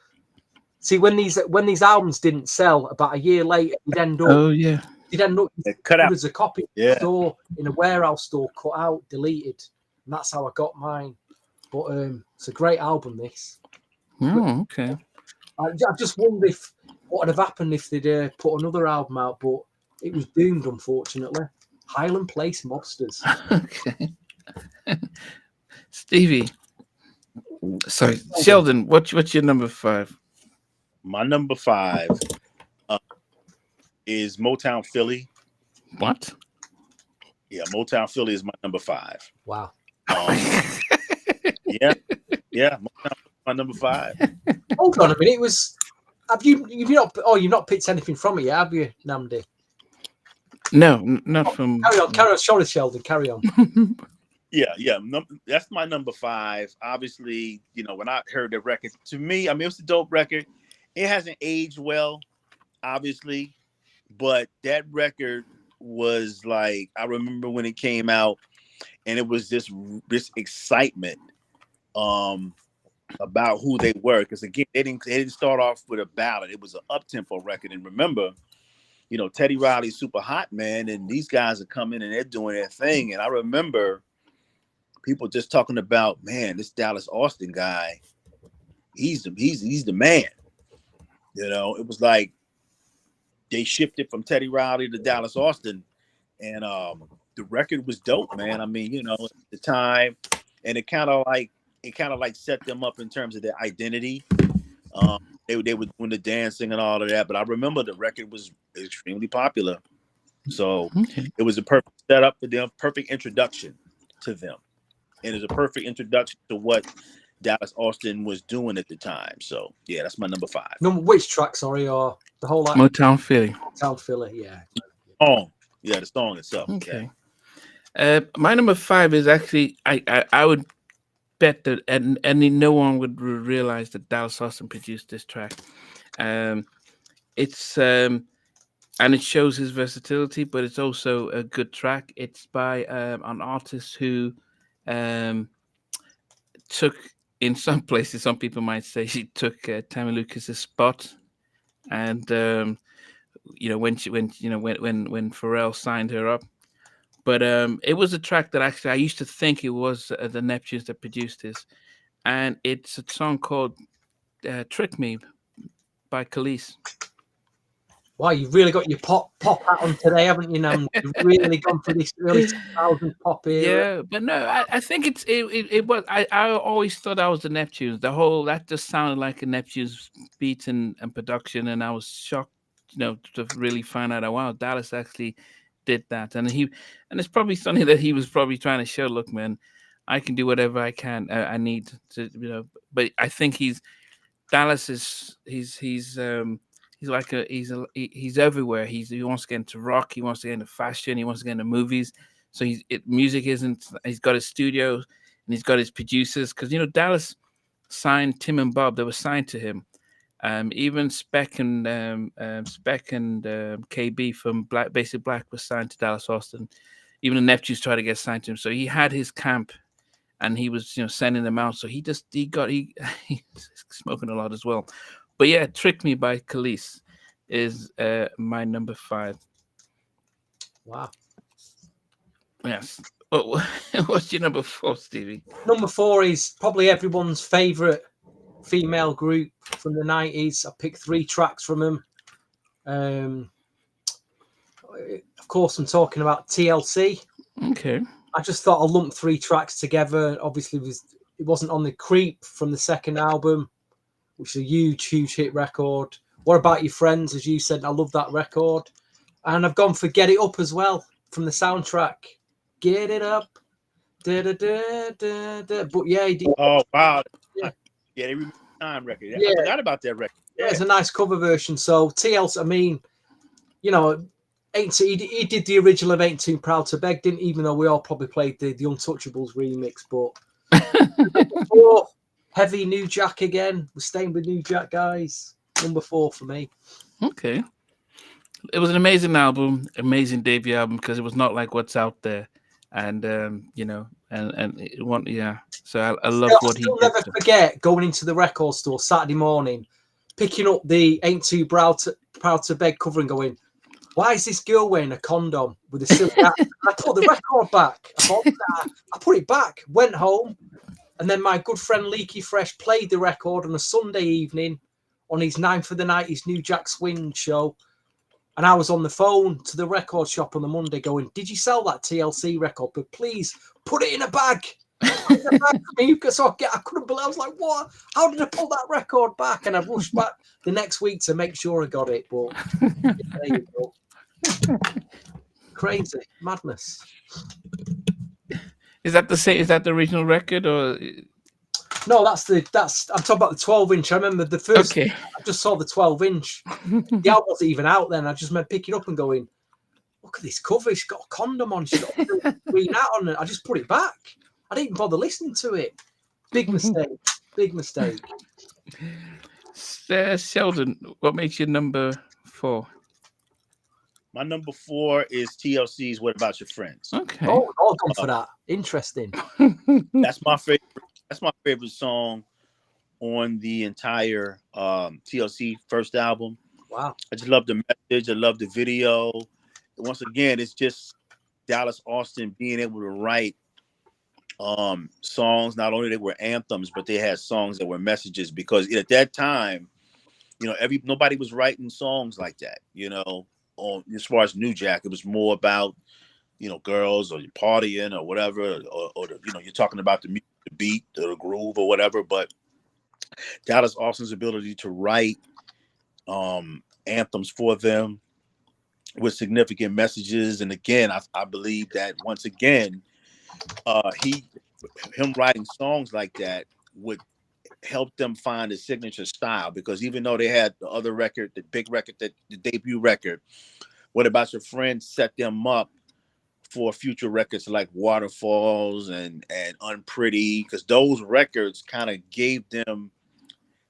See, when these albums didn't sell, about a year later, you'd end up cut out as a copy store in a warehouse store, cut out, deleted, and that's how I got mine. But it's a great album. This. Oh, okay. I just wonder what would have happened if they'd put another album out, but it was doomed, unfortunately. Highland Place Mobsters. Okay. Stevie. Sorry, Sheldon. What's your number 5? My number 5 is Motown Philly. What? Yeah, Motown Philly is my number 5. Wow. Yeah, Motown my number 5. Hold on a minute. You've not picked anything from it yet, have you, Namdi? No, not from. Carry on. Sorry, Sheldon. Carry on. Yeah. That's my number 5. Obviously, when I heard the record, to me, I mean, it was a dope record. It hasn't aged well, obviously, but that record was like, I remember when it came out, and it was this excitement about who they were. Because again, they didn't start off with a ballad. It was an up-tempo record. And remember, Teddy Riley's super hot, man, and these guys are coming and they're doing their thing. And I remember people just talking about, man, this Dallas Austin guy, he's the man. It was like they shifted from Teddy Riley to Dallas Austin, and the record was dope, man. I mean, at the time, and it kind of like set them up in terms of their identity. They were doing the dancing and all of that, but I remember the record was extremely popular, so it was a perfect setup for them, perfect introduction to them, and it's a perfect introduction to what Dallas Austin was doing at the time. So yeah, that's my number 5. Which track? Sorry, or the whole Motown Philly. Motown Philly, yeah. The song itself. Okay. Yeah. My number 5 is actually I would bet that and no one would realize that Dallas Austin produced this track. It's and it shows his versatility, but it's also a good track. It's by an artist who took, in some places, some people might say she took Tammy Lucas's spot, and when Pharrell signed her up. But it was a track that actually I used to think it was the Neptunes that produced this, and it's a song called "Trick Me" by Khalees. Wow, you've really got your pop hat on today, haven't you, Nam? You've really gone for this early 2000s pop era. Yeah, but no, I think it was. I always thought that was the Neptunes. That just sounded like a Neptunes beat and production, and I was shocked, to really find out, wow, Dallas actually did that, and it's probably something that he was probably trying to show. Look, man, I can do whatever I can. I need to, But I think Dallas is he's everywhere. He wants to get into rock. He wants to get into fashion. He wants to get into movies. So music isn't. He's got his studio and he's got his producers. Because Dallas signed Tim and Bob. They were signed to him. Even Speck and KB from Basic Black was signed to Dallas Austin. Even the Neptunes tried to get signed to him. So he had his camp, and he was sending them out. So he's smoking a lot as well. But yeah, "Trick Me" by Khalees is my number 5. Wow. Yes. What's your number 4, Stevie? Number 4 is probably everyone's favorite female group from the 90s. I picked 3 tracks from them. Of course, I'm talking about TLC. Okay. I just thought I'd lump 3 tracks together. Obviously, it wasn't on the Creep from the second album, which is a huge hit record. What About Your Friends? As you said, I love that record. And I've gone for Get It Up as well from the soundtrack. Get It Up. Da, da, da, da, da. But yeah, he did. Oh, wow. Yeah, they remember the time record. Yeah, I forgot about that record. Yeah, it's a nice cover version. So TLC, I mean, he did the original of Ain't Too Proud to Beg, didn't, even though we all probably played the Untouchables remix. But number 4, heavy New Jack again. We're staying with New Jack, guys. Number 4 for me. Okay. It was an amazing album, amazing debut album, because it was not like what's out there. And you know, and it want yeah. So I love what he I'll did. never forget going into the record store Saturday morning, picking up the Ain't Too Proud to Beg cover and going, why is this girl wearing a condom with a silly hat? I put the record back. I put it back, went home, and then my good friend Leaky Fresh played the record on a Sunday evening on his 9 for the 90s New Jack Swing show. And I was on the phone to the record shop on the Monday going, did you sell that TLC record? But please put it in a bag. Put it in a bag for me. So I couldn't believe. I was like, what? How did I pull that record back? And I rushed back the next week to make sure I got it. But there you go. Crazy madness. Is that the original record or? No, that's I'm talking about the 12-inch. I remember the first. Okay. I just saw the 12-inch. The album wasn't even out then. I just remember picking up and going, look at this cover. It's got a condom on. She's got a green hat on it. I just put it back. I didn't even bother listening to it. Big mistake. Big mistake. Sheldon, what makes you number 4? My number 4 is TLC's "What About Your Friends." Okay. Oh, all gone for that. Interesting. That's my favorite. That's my favorite song on the entire TLC first album. Wow. I just love the message. I love the video. Once again, it's just Dallas Austin being able to write songs. Not only they were anthems, but they had songs that were messages. Because at that time, you know, nobody was writing songs like that. You know, as far as New Jack, it was more about, you know, girls or partying or whatever, or you know, you're talking about the music, the beat, the groove, or whatever. But Dallas Austin's ability to write anthems for them with significant messages, and again, I believe that once again, him writing songs like that would help them find a signature style. Because even though they had the other record, the big record, the debut record, "What About Your Friends," set them up for future records like Waterfalls and Unpretty, because those records kind of gave them,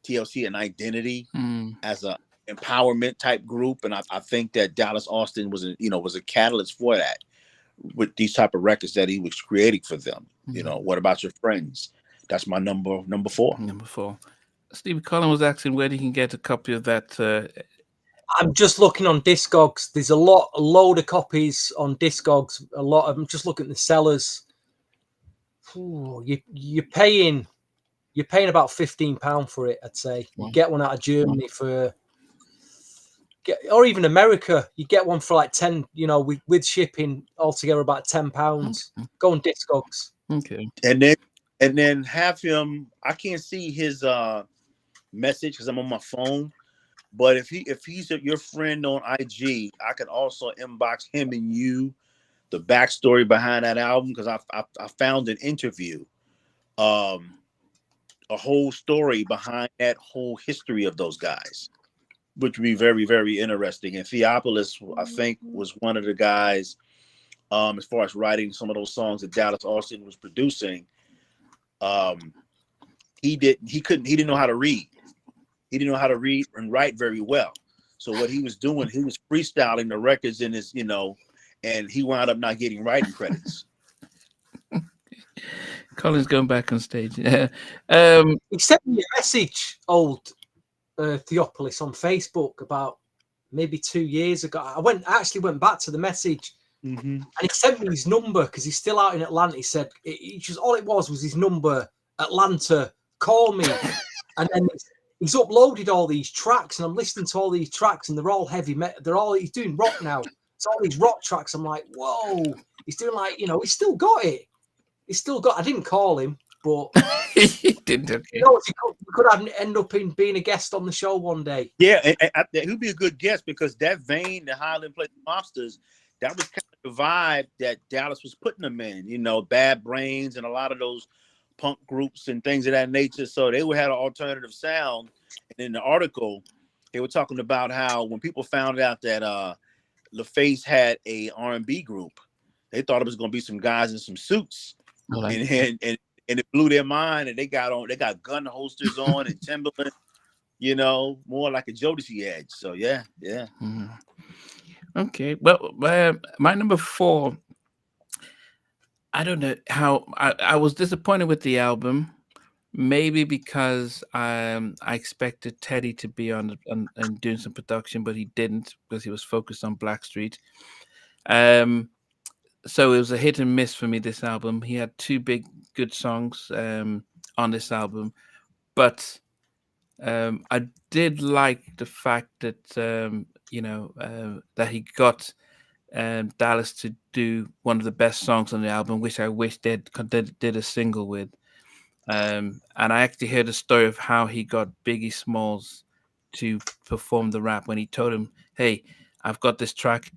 TLC, an identity as a empowerment type group. And I think that Dallas Austin was a catalyst for that with these type of records that he was creating for them. You know, "What About Your Friends?" That's my number 4. Number 4. Steve Collin was asking where you can get a copy of that. I'm just looking on Discogs. There's a load of copies on Discogs. A lot of them. Just looking at the sellers. Ooh, you're paying about £15 for it. I'd say you get one out of Germany or even America. You get one for like 10. You know, with shipping altogether about £10. Go on Discogs. Okay. And then have him. I can't see his message because I'm on my phone. But if he's your friend on IG, I can also inbox him and you the backstory behind that album, because I found an interview, a whole story behind that whole history of those guys, which would be very, very interesting. And Theopolis, I think, was one of the guys, as far as writing some of those songs that Dallas Austin was producing. He didn't know how to read. He didn't know how to read and write very well. So what he was doing, he was freestyling the records in his, you know, and he wound up not getting writing credits. Colin's going back on stage. He sent me a message, old Theopolis, on Facebook about maybe 2 years ago. I actually went back to the message, and he sent me his number because he's still out in Atlanta. He said all it was his number, Atlanta, call me. And then he's uploaded all these tracks, and I'm listening to all these tracks, and they're all heavy metal. He's doing rock now. It's all these rock tracks. I'm like, whoa, he's doing, like, you know, he's still got it. I didn't call him, but he didn't. Okay. You know, he could end up being a guest on the show one day. Yeah, and he'd be a good guest, because that vein, the Highland Place Mobsters, that was kind of the vibe that Dallas was putting them in. You know, Bad Brains and a lot of those punk groups and things of that nature. So they would have an alternative sound. And in the article, they were talking about how when people found out that LaFace had a R&B group. They thought it was going to be some guys in some suits, and it blew their mind. And they got gun holsters on and Timberland, more like a Jodeci edge. So yeah. Mm. Okay, well, my number 4. I don't know how I was disappointed with the album. Maybe because I expected Teddy to be on and doing some production, but he didn't because he was focused on Blackstreet. So it was a hit and miss for me, this album. He had 2 big good songs on this album, but I did like the fact that that he got Dallas to do one of the best songs on the album, which I wish they did a single with. And I actually heard the story of how he got Biggie Smalls to perform the rap when he told him, "Hey, I've got this track.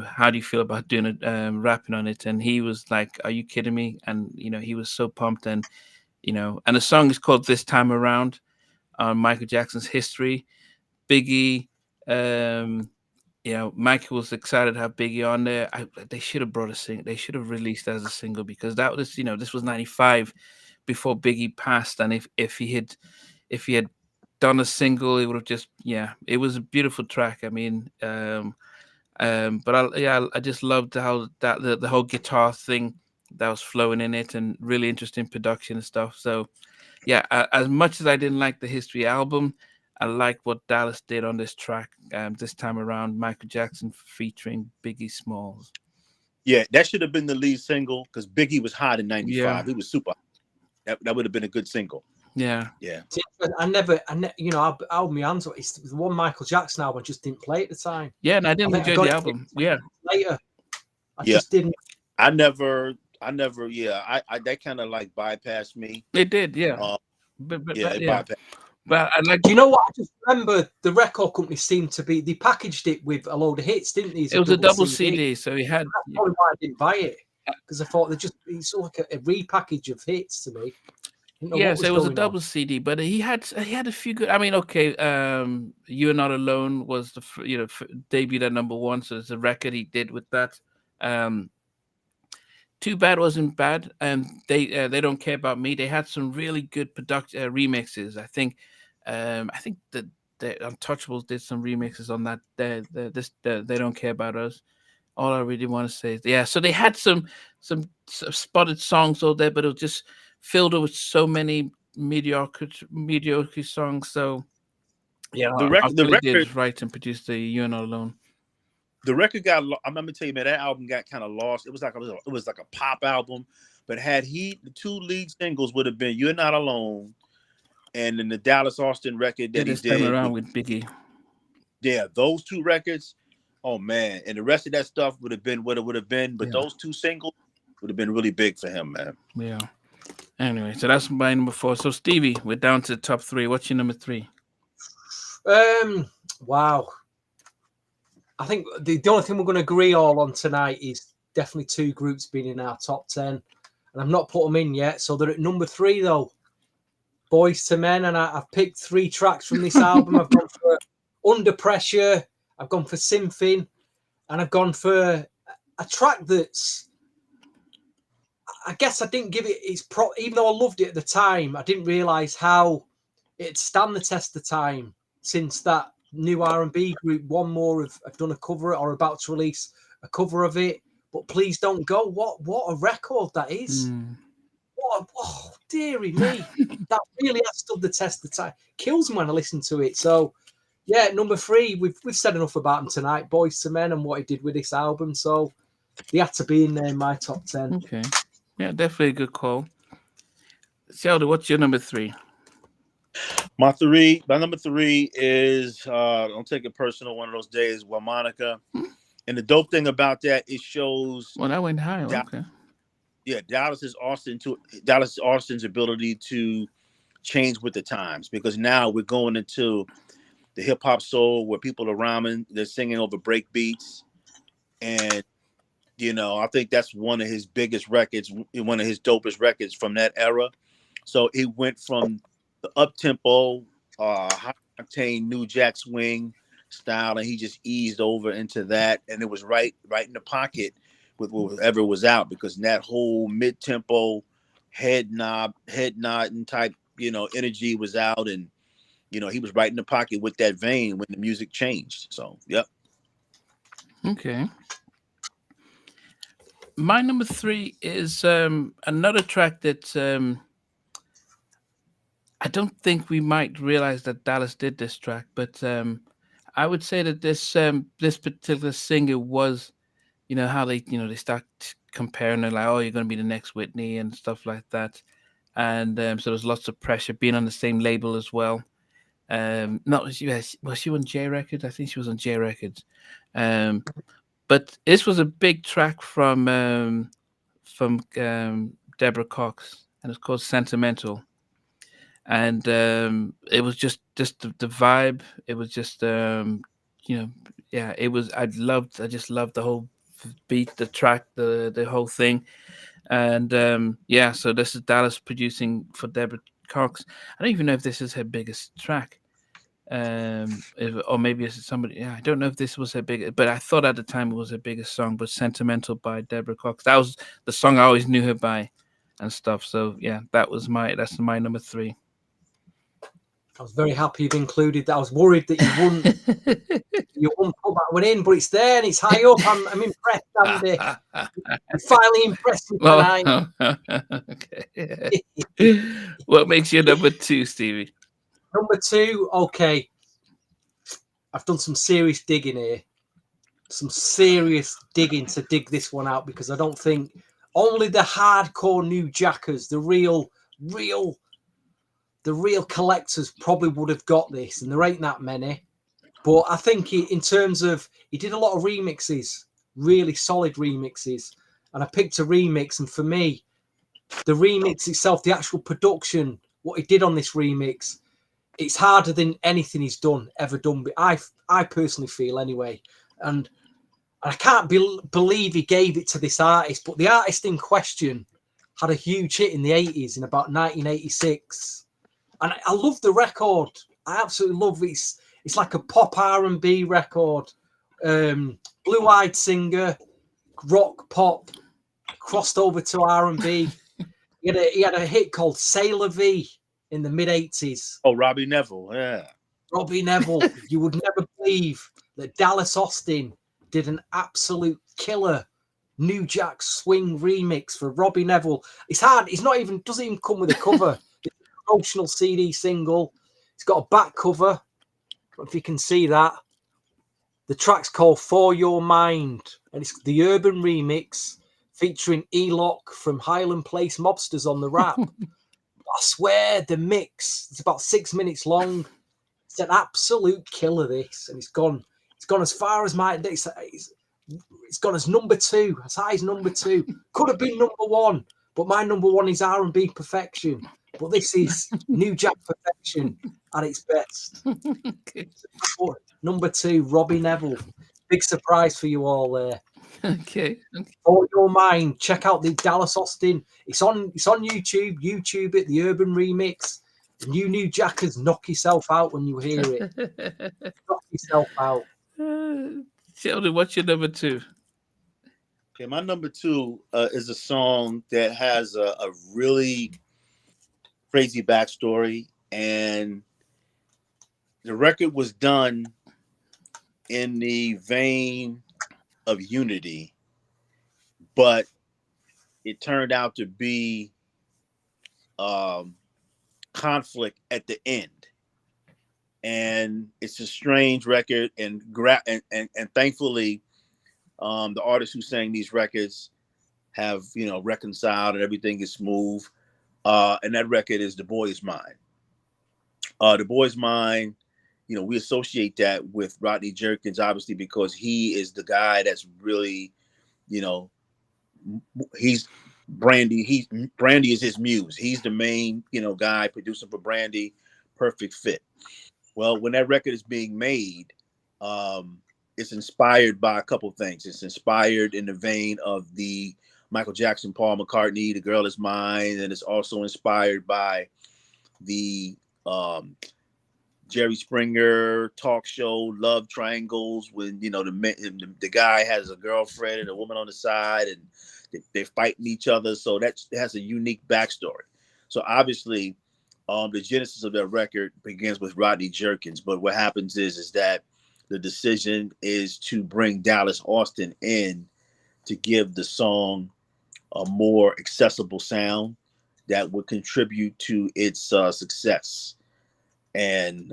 How do you feel about doing it, rapping on it?" And he was like, "Are you kidding me?" And he was so pumped. And and the song is called "This Time Around" on Michael Jackson's History. Biggie, Michael was excited to have Biggie on there. They should have brought a single. They should have released as a single because that was, this was '95. Before Biggie passed, and if he had done a single, it would have just it was a beautiful track. I mean, but I just loved how that the whole guitar thing that was flowing in it, and really interesting production and stuff. So as much as I didn't like the History album, I like what Dallas did on this track. This time around, Michael Jackson featuring Biggie Smalls. Yeah, that should have been the lead single because Biggie was hot in '95. Yeah. He was super. That would have been a good single. Yeah. I never, I'll my hands up. It's the one Michael Jackson album I just didn't play at the time. Yeah, and I didn't enjoy the album. Yeah. Later, I just didn't. I never. Yeah, I that kind of like bypassed me. It did. Yeah. Bypassed. But I like. You know what? I just remember the record company seemed to be. They packaged it with a load of hits, didn't they? It was a double CD, so he had. That's probably why I didn't buy it. Because I thought it's like a repackage of hits to me. Yes, it was a double CD, but he had a few good. I mean, okay, "You Are Not Alone" was the debuted at number 1, so it's a record he did with that. Too Bad wasn't bad, and they Don't Care About Me. They had some really good production remixes. I think that the Untouchables did some remixes on that. They Don't Care About Us. All I really want to say is, so they had some spotted songs all there, but it was just filled with so many mediocre songs. So the record did write and produce the "You're Not Alone." The record got. I'm gonna tell you, man, that album got kind of lost. It was like a pop album, but the 2 lead singles would have been "You're Not Alone" and then the Dallas Austin record that he did around with Biggie. Yeah, those 2 records. Oh man, and the rest of that stuff would have been what it would have been, but those 2 singles would have been really big for him, man. Yeah. Anyway, so that's my number 4. So Stevie, we're down to the top 3. What's your number 3? Wow. I think the only thing we're going to agree all on tonight is definitely 2 groups being in our top 10, and I've not put them in yet. So they're at number 3 though. Boys to Men, and I've picked 3 tracks from this album. I've gone for Under Pressure. I've gone for Symphony, and I've gone for a track that's, I guess I didn't give it even though I loved it at the time, I didn't realise how it'd stand the test of time since that new R&B group, One More, have done a cover or about to release a cover of it. But Please Don't Go. What a record that is. Oh, dearie me. That really has stood the test of time. Kills me when I listen to it. So, number 3, we've said enough about him tonight, Boys to Men, and what he did with this album. So, he had to be in there in my top 10. Okay. Yeah, definitely a good call. Sheldon, what's your number 3? My number 3 is don't take it personal, one of those days, Monica. And the dope thing about that, it shows. Well, that went high. Okay. Yeah, Dallas Austin's ability to change with the times, because now we're going into the hip hop soul where people are rhyming, they're singing over break beats, and I think that's one of his biggest records, one of his dopest records from that era. So it went from the up tempo, high octane New Jack Swing, style, and he just eased over into that, and it was right in the pocket with whatever was out, because that whole mid-tempo head nodding type, energy was out, and he was right in the pocket with that vein when the music changed. So, yep. Okay. My number 3 is another track that I don't think we might realize that Dallas did this track, but I would say that this particular singer was, how they start comparing, they're like, oh, you're going to be the next Whitney and stuff like that, and so there's lots of pressure being on the same label as well. Not was she on J Records? I think she was on J Records. Um, but this was a big track from Deborah Cox, and it's called Sentimental. And it was just the vibe. It was just yeah. It was I just loved the whole beat, the track, the whole thing. And yeah, so this is Dallas producing for Deborah Cox. I don't even know if this is her biggest track. Or maybe it's somebody. Yeah, I don't know if this was her biggest, but I thought at the time it was her biggest song. But "Sentimental" by Deborah Cox, that was the song I always knew her by, and stuff. So yeah, that's my number 3. I was very happy you've included that. I was worried that you wouldn't put that one in, but it's there and it's high up. I'm impressed, Andy. You finally impressed me tonight. Okay. What makes you number 2, Stevie? Number 2, okay. I've done some serious digging here. Some serious digging to dig this one out, because I don't think only the hardcore New Jackers, the real collectors probably would have got this, and there ain't that many. But I think in terms of, he did a lot of remixes, really solid remixes, and I picked a remix, and for me, the remix itself, the actual production, what he did on this remix, it's harder than anything he's ever done. But I personally feel anyway, and I can't believe he gave it to this artist. But the artist in question had a huge hit in the 80s, in about 1986. And I love the record. I absolutely love it. It's like a pop R&B record. Blue-eyed singer, rock pop, crossed over to R&B. He had a hit called Sailor V in the mid-80s. Oh, Robbie Neville, yeah. Robbie Neville. You would never believe that Dallas Austin did an absolute killer New Jack Swing remix for Robbie Neville. It's hard. Doesn't even come with a cover. It's a promotional CD single. It's got a back cover. I don't know if you can see that. The track's called For Your Mind, and it's the urban remix featuring E-Lock from Highland Place Mobsters on the rap. I swear the mix, it's about 6 minutes long. It's an absolute killer, this, and it's gone as far as it's gone as number 2, as high as number 2. Could have been number 1, but my number 1 is R&B perfection. But this is New Jack perfection at its best. Okay. Number 2, Robbie Neville. Big surprise for you all there. Okay. For Your Mind. Check out the Dallas Austin. It's on YouTube. YouTube it, the urban remix. And you New Jackers, knock yourself out when you hear it. Knock yourself out. Sheldon, what's your number 2? Okay, my number 2 is a song that has a really crazy backstory, and the record was done in the vein of unity, but it turned out to be conflict at the end. And it's a strange record, and thankfully the artists who sang these records have reconciled, and everything is smooth. And that record is The Boy Is Mine. The Boy Is Mine, we associate that with Rodney Jerkins, obviously, because he is the guy that's really, he's Brandy. Brandy is his muse. He's the main, guy producing for Brandy. Perfect fit. Well, when that record is being made, it's inspired by a couple things. It's inspired in the vein of the Michael Jackson, Paul McCartney, The Girl Is Mine, and it's also inspired by the Jerry Springer talk show, love triangles, when the guy has a girlfriend and a woman on the side, and they're fighting each other. So that has a unique backstory. So obviously, the genesis of that record begins with Rodney Jerkins. But what happens is that the decision is to bring Dallas Austin in to give the song a more accessible sound that would contribute to its success. And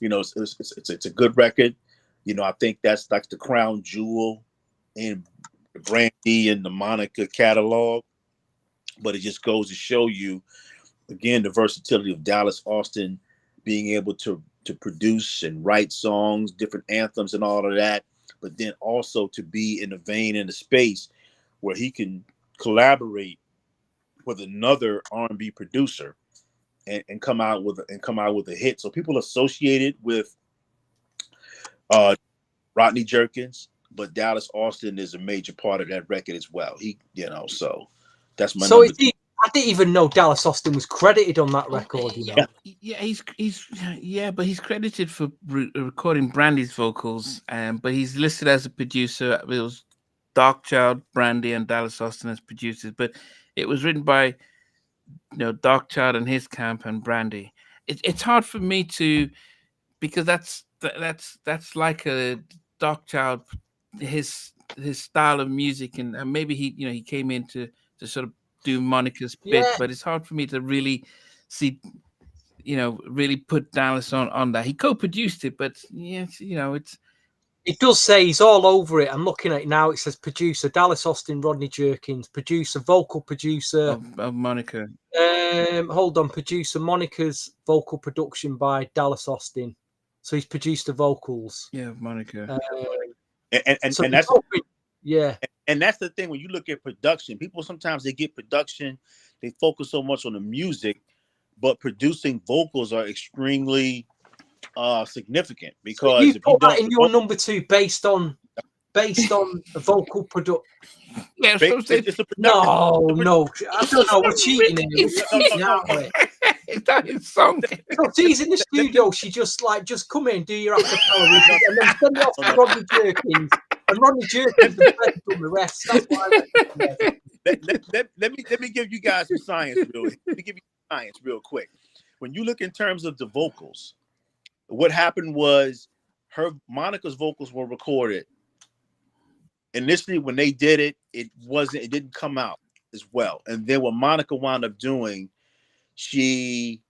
it's a good record. I think that's like the crown jewel in the Brandy and the Monica catalog. But it just goes to show you, again, the versatility of Dallas Austin being able to produce and write songs, different anthems and all of that, but then also to be in the vein, in the space where he can collaborate with another R&B producer and come out with a hit. So people associate it with Rodney Jerkins, but Dallas Austin is a major part of that record as well. So that's my number. I didn't even know Dallas Austin was credited on that record. But he's credited for recording Brandy's vocals, but he's listed as a producer. It was Darkchild, Brandy, and Dallas Austin as producers, but it was written by Darkchild and his camp and Brandy. It's hard for me to, because that's like a Darkchild, his style of music, and maybe he came in to sort of do Monica's bit, but it's hard for me to really see, really put Dallas on that. He co-produced it, but it's. It does say he's all over it. I'm looking at it now. It says producer Dallas Austin, Rodney Jerkins, producer, vocal producer of Monica. Hold on, producer Monica's vocal production by Dallas Austin. So he's produced the vocals. Yeah, Monica. And that's and that's the thing when you look at production. People sometimes they get production, they focus so much on the music, but producing vocals are extremely significant, because so you put that in your number 2 based on a vocal production. Yeah, no, I don't know. We're cheating in it. It's not his song. So she's in the studio. She just come in, do your acapella, and then send it off to Rodney Jerkins. And Rodney Jerkins the the rest. That's what let me give you guys some science real quick. When you look in terms of the vocals, what happened was Monica's vocals were recorded. Initially, when they did it, it didn't come out as well. And then what Monica wound up doing, she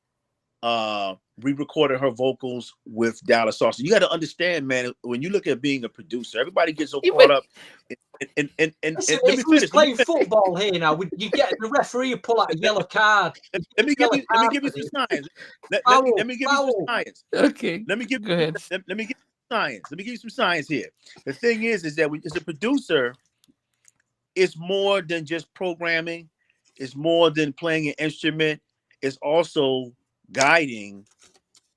re-recorded her vocals with Dallas Austin. You got to understand, man, when you look at being a producer, everybody gets so caught up. If we was playing football here now, you get the referee pull out a yellow card. Let me give you some science. Let me give you some science. Okay. Let me give you science. Let me give you some science here. The thing is that as a producer, it's more than just programming. It's more than playing an instrument. It's also guiding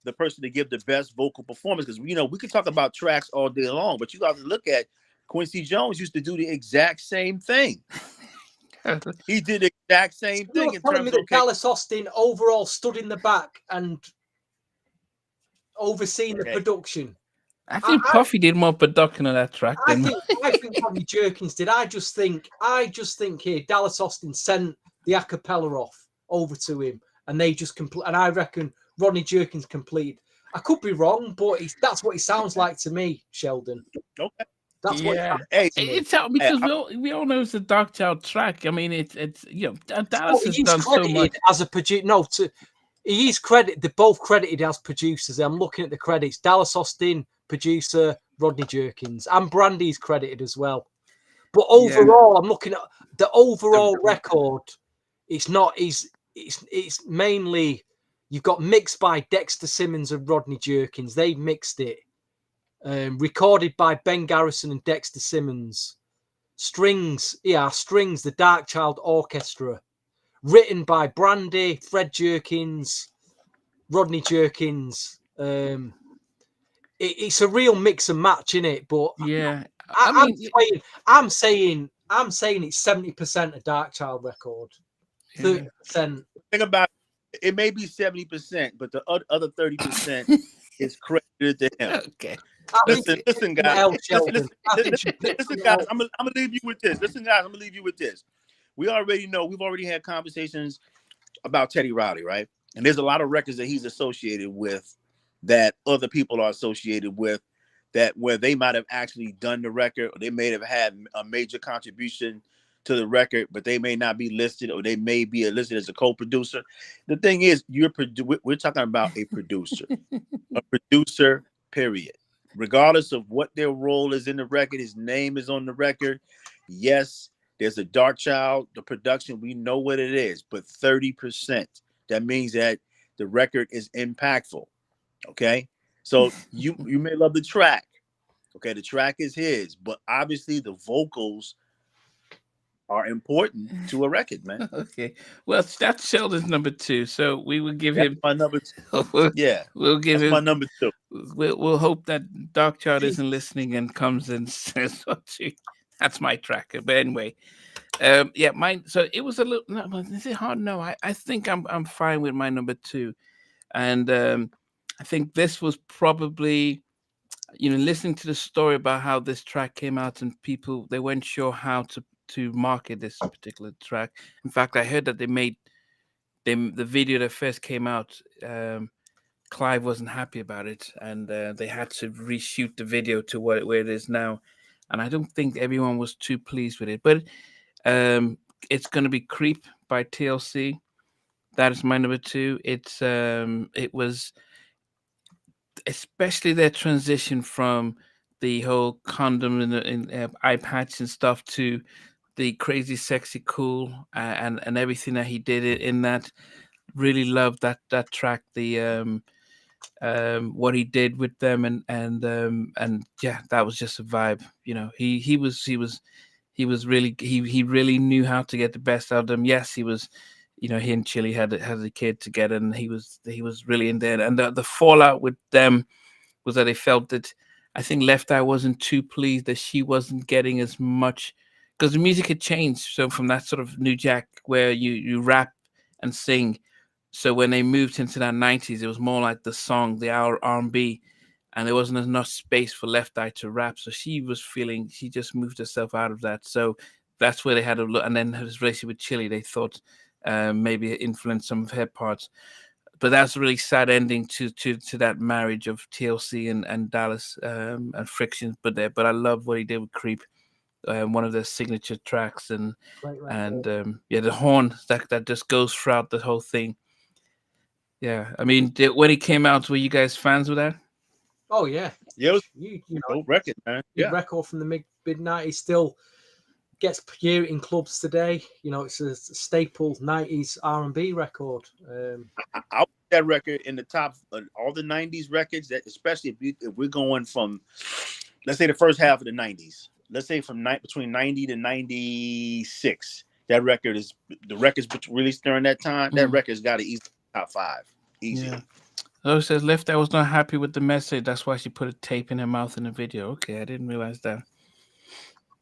the person to give the best vocal performance. Because we could talk about tracks all day long, but you got to look at Quincy Jones used to do the exact same thing. He did the exact same thing. You're telling me that Dallas Austin overall stood in the back and overseeing the production. I think Puffy did more production on that track. I think Rodney Jerkins did. I just think here Dallas Austin sent the acapella off over to him, and they just complete. And I reckon Rodney Jerkins completed. I could be wrong, but that's what it sounds like to me, Sheldon. Okay. That's what it's out because we all know it's a Darkchild track. I mean, it's Dallas has done so much as a producer. No, he is credited. They're both credited as producers. I'm looking at the credits. Dallas Austin, producer, Rodney Jerkins, and Brandy's credited as well. But overall, I'm looking at the overall record. It's not. It's mainly you've got mixed by Dexter Simmons and Rodney Jerkins. They mixed it. Recorded by Ben Garrison and Dexter Simmons. Strings, the Darkchild Orchestra. Written by Brandy, Fred Jerkins, Rodney Jerkins. It's a real mix and match, innit? But yeah, I'm saying it's 70% a Darkchild record. 30%. Think about it may be 70%, but the other 30% is credited to him. Okay. Listen, guys. Else, Sheldon. Listen, guys. I'm gonna leave you with this. Listen, guys. I'm gonna leave you with this. We already know. We've already had conversations about Teddy Riley, right? And there's a lot of records that he's associated with that other people are associated with, that where they might have actually done the record, or they may have had a major contribution to the record, but they may not be listed, or they may be listed as a co-producer. The thing is, we're talking about a producer, period. Regardless of what their role is in the record, his name is on the record. Yes, there's a Dark Child, the production, we know what it is, but 30%. That means that the record is impactful. Okay. So you may love the track. Okay, the track is his, but obviously the vocals are important to a record, man. Okay. Well, that's Sheldon's number 2. So we will give him my number 2. Yeah. We'll give him my number 2. We'll hope that Dark Child isn't listening and comes and says, that's my tracker. But anyway, yeah, mine. So it was a little. No, is it hard? No, I think I'm fine with my number 2, and I think this was probably, listening to the story about how this track came out, and people, they weren't sure how to market this particular track. In fact, I heard that they made the video that first came out. Clive wasn't happy about it, and they had to reshoot the video to where it is now. And I don't think everyone was too pleased with it. But it's going to be "Creep" by TLC. That is my number 2. It was especially their transition from the whole condom and eye patch and stuff to the Crazy Sexy Cool, and everything that he did in that. Really loved that track. The what he did with them, and yeah, that was just a vibe. He really knew how to get the best out of them. Yes, he was. He and Chili had a kid together, and he was really in there. And the fallout with them was that they felt that, I think, Left Eye wasn't too pleased that she wasn't getting as much, because the music had changed. So from that sort of New Jack where you rap and sing, so when they moved into that 90s, it was more like the song, the R&B, and there wasn't enough space for Left Eye to rap. So she just moved herself out of that. So that's where they had a look. And then his relationship with Chili, they thought maybe it influenced some of her parts. But that's a really sad ending to that marriage of TLC and Dallas and Friction. But I love what he did with Creep, one of their signature tracks, and the horn that just goes throughout the whole thing. Yeah, I mean, when it came out, were you guys fans of that? Oh yeah, yeah. You know, record, man. Yeah, record from the mid '90s still gets played in clubs today. It's a staple '90s R&B record. I put that record in the top of all the '90s records. That, especially if we're going from, let's say, the first half of the '90s. Let's say from between '90 to '96. That record is the records released during that time. That record's got to easily top 5. Easy. Yeah. Oh, says Left Eye was not happy with the message. That's why she put a tape in her mouth in the video. Okay, I didn't realize that.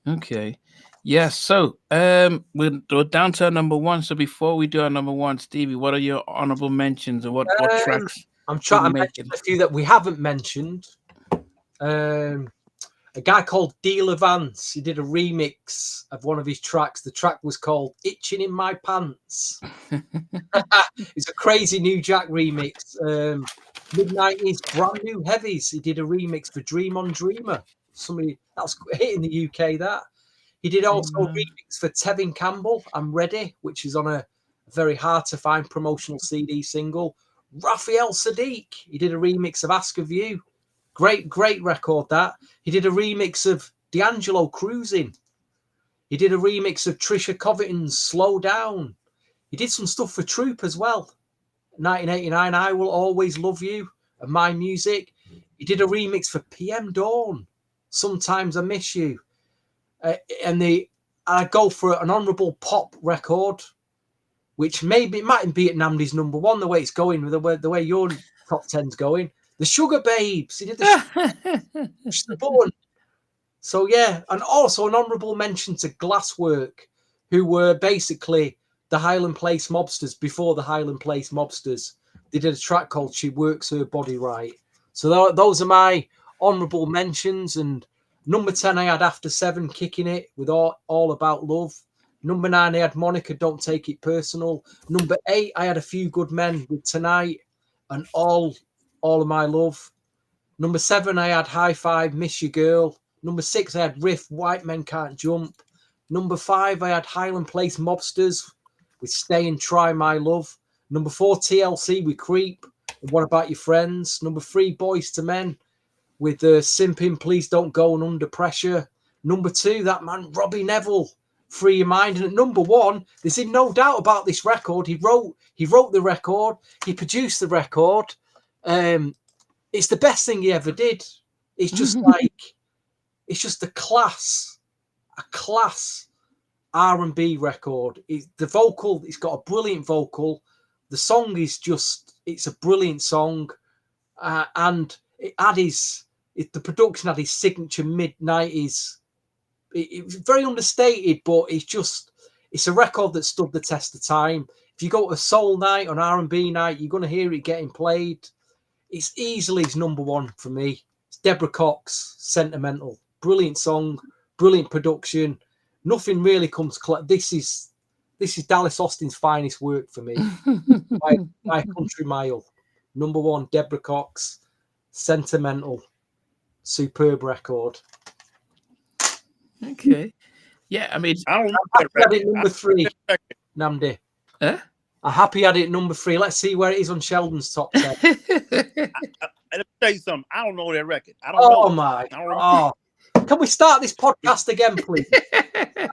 Okay. Yeah, so we're down to our number 1. So before we do our number 1, Stevie, what are your honorable mentions, and what tracks? I'm trying to mention a few that we haven't mentioned. A guy called Dealer Vance, he did a remix of one of his tracks. The track was called "Itching in My Pants." It's a crazy New Jack remix. Mid-90s, Brand New Heavies, he did a remix for "Dream on Dreamer." Somebody that's hit in the UK. That he did also a remix for Tevin Campbell, "I'm Ready," which is on a very hard to find promotional CD single. Raphael Sadiq, he did a remix of "Ask of You." Great record that. He did a remix of D'Angelo "Cruising." He did a remix of Trisha Covington's "Slow Down." He did some stuff for Troop as well. 1989, "I Will Always Love You," and My Music. He did a remix for PM Dawn, "Sometimes I Miss You." I go for an honourable pop record, which might be at Namdi's number 1, the way it's going, the way your top 10's going. The Sugar Babes. He did the button. So yeah, and also an honourable mention to Glasswork, who were basically the Highland Place Mobsters, before the Highland Place Mobsters, they did a track called She Works Her Body Right. So those are my honourable mentions. And number 10, I had After 7, Kicking It with all About Love. Number 9, I had Monica, Don't Take It Personal. Number 8, I had A Few Good Men with Tonight and All of My Love. Number 7, I had High Five, Miss Your Girl. Number 6, I had Riff, White Men Can't Jump. Number 5, I had Highland Place Mobsters with Stay and Try My Love. Number 4, TLC with Creep. And What About Your Friends? Number 3, Boys to Men with Simping, Please Don't Go and Under Pressure. Number 2, that man Robbie Neville, Free Your Mind. And at number 1, there's no doubt about this record. He wrote the record. He produced the record. It's the best thing he ever did. It's just it's just a class R&B record. The vocal, it's got a brilliant vocal. The song is it's a brilliant song. And the production had his signature mid-90s. It was very understated, but it's a record that stood the test of time. If you go to a soul night, on R&B night, you're going to hear it getting played. It's easily his number 1 for me. It's Deborah Cox, Sentimental. Brilliant song, brilliant production. Nothing really comes close. This is Dallas Austin's finest work for me. by country mile. Number 1, Deborah Cox, Sentimental. Superb record. Okay. Yeah, I mean, I don't know I'm happy at it number 3, Namdi. huh? I'm happy at it number 3. Let's see where it is on Sheldon's top 10. Let me tell you something. I don't know that record. I don't Oh know. my! Oh, can we start this podcast again, please? The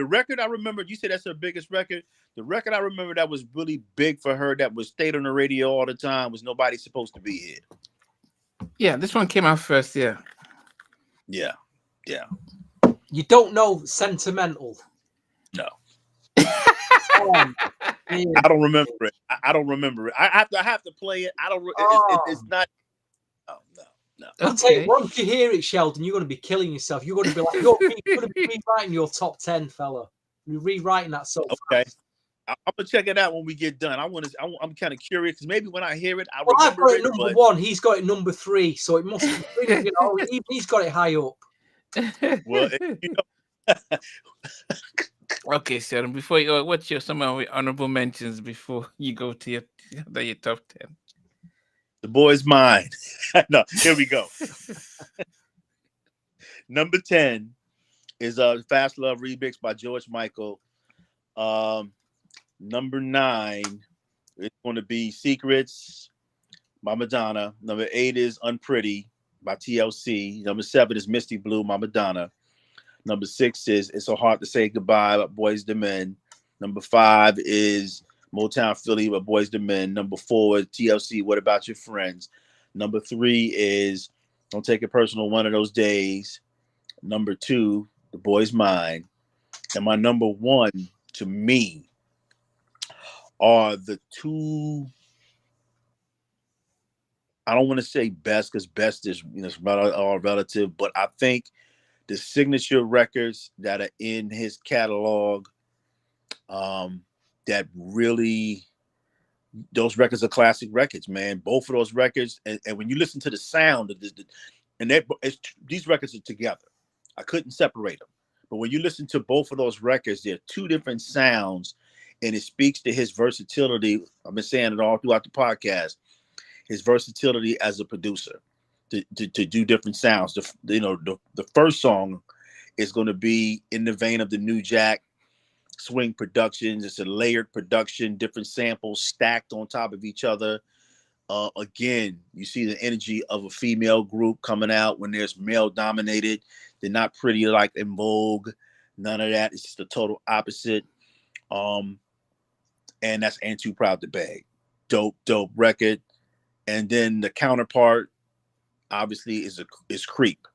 record I remember, you said that's her biggest record. The record I remember that was really big for her, that was stayed on the radio all the time, was Nobody's Supposed to Be Here. Yeah, this one came out first. Yeah. You don't know Sentimental? No. Oh, I don't remember it. I don't remember it. I have to play it. I don't. It's not. Oh, no. I'll tell you, once you hear it, Sheldon, you're going to be killing yourself. You're going to be like, you're going to be rewriting your top 10, fella. You're rewriting that so okay. fast. I'm gonna check it out when we get done. I'm kind of curious because maybe when I hear it, I Well, I've remember got it number 1. He's got it number 3, so it must be. He's got it high up. Well, Okay, Sheldon. Before you, what's some of your honorable mentions before you go to your top 10? The Boy's Mine. No, here we go. Number 10 is Fast Love remix by George Michael. Number 9 is going to be Secrets by Madonna. Number 8 is Unpretty by TLC. Number 7 is Misty Blue by Madonna. Number 6 is It's So Hard to Say Goodbye by Boyz II Men. Number 5 is Motown Philly by Boyz II Men. Number 4 is TLC, What About Your Friends? Number 3 is Don't Take It Personal, One of Those Days. Number 2, The Boy's Mine. And my number 1, to me, are the 2, I don't want to say best because best is it's all relative, but I think the signature records that are in his catalog, that really, those records are classic records, man. Both of those records, and when you listen to the sound of this, and these records are together. I couldn't separate them. But when you listen to both of those records, they're 2 different sounds, and it speaks to his versatility. I've been saying it all throughout the podcast. His versatility as a producer to do different sounds. The first song is going to be in the vein of the New Jack Swing Productions. It's a layered production, different samples stacked on top of each other. Again, you see the energy of a female group coming out when there's male dominated. They're not pretty like In Vogue. None of that. It's just the total opposite. And that's Ain't Too Proud to Beg. Dope record. And then the counterpart, obviously, is Creep.